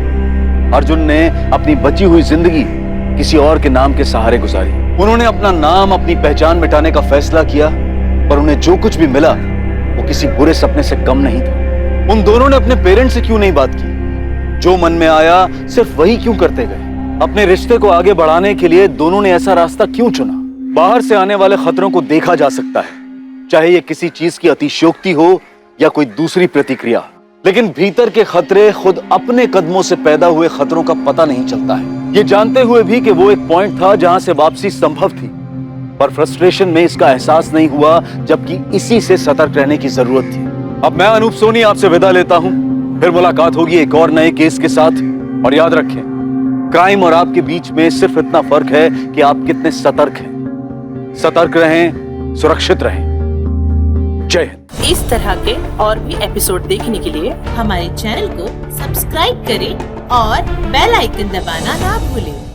अर्जुन ने अपनी बची हुई जिंदगी किसी और के नाम के सहारे गुजारी। उन्होंने अपना नाम, अपनी पहचान मिटाने का फैसला किया पर उन्हें जो कुछ भी मिला वो किसी बुरे सपने से कम नहीं था। उन दोनों ने अपने पेरेंट्स से क्यों नहीं बात की? जो मन में आया सिर्फ वही क्यों करते गए? अपने रिश्ते को आगे बढ़ाने के लिए दोनों ने ऐसा रास्ता क्यों चुना? बाहर से आने वाले खतरों को देखा जा सकता है, चाहे ये किसी चीज की अतिशयोक्ति हो या कोई दूसरी प्रतिक्रिया, लेकिन भीतर के खतरे खुद अपने कदमों से पैदा हुए खतरों का पता नहीं चलता है। ये जानते हुए भी कि वो एक पॉइंट था जहां से वापसी संभव थी, पर फ्रस्ट्रेशन में इसका एहसास नहीं हुआ, जबकि इसी से सतर्क रहने की जरूरत थी। अब मैं अनूप सोनी आपसे विदा लेता हूं, फिर मुलाकात होगी एक और नए केस के साथ। और याद रखें, क्राइम और आपके बीच में सिर्फ इतना फर्क है कि आप कितने सतर्क हैं। सतर्क रहें, सुरक्षित रहें। जय हिंद। इस तरह के और भी एपिसोड देखने के लिए हमारे चैनल को सब्सक्राइब करें और बेल आइकन दबाना ना भूलें।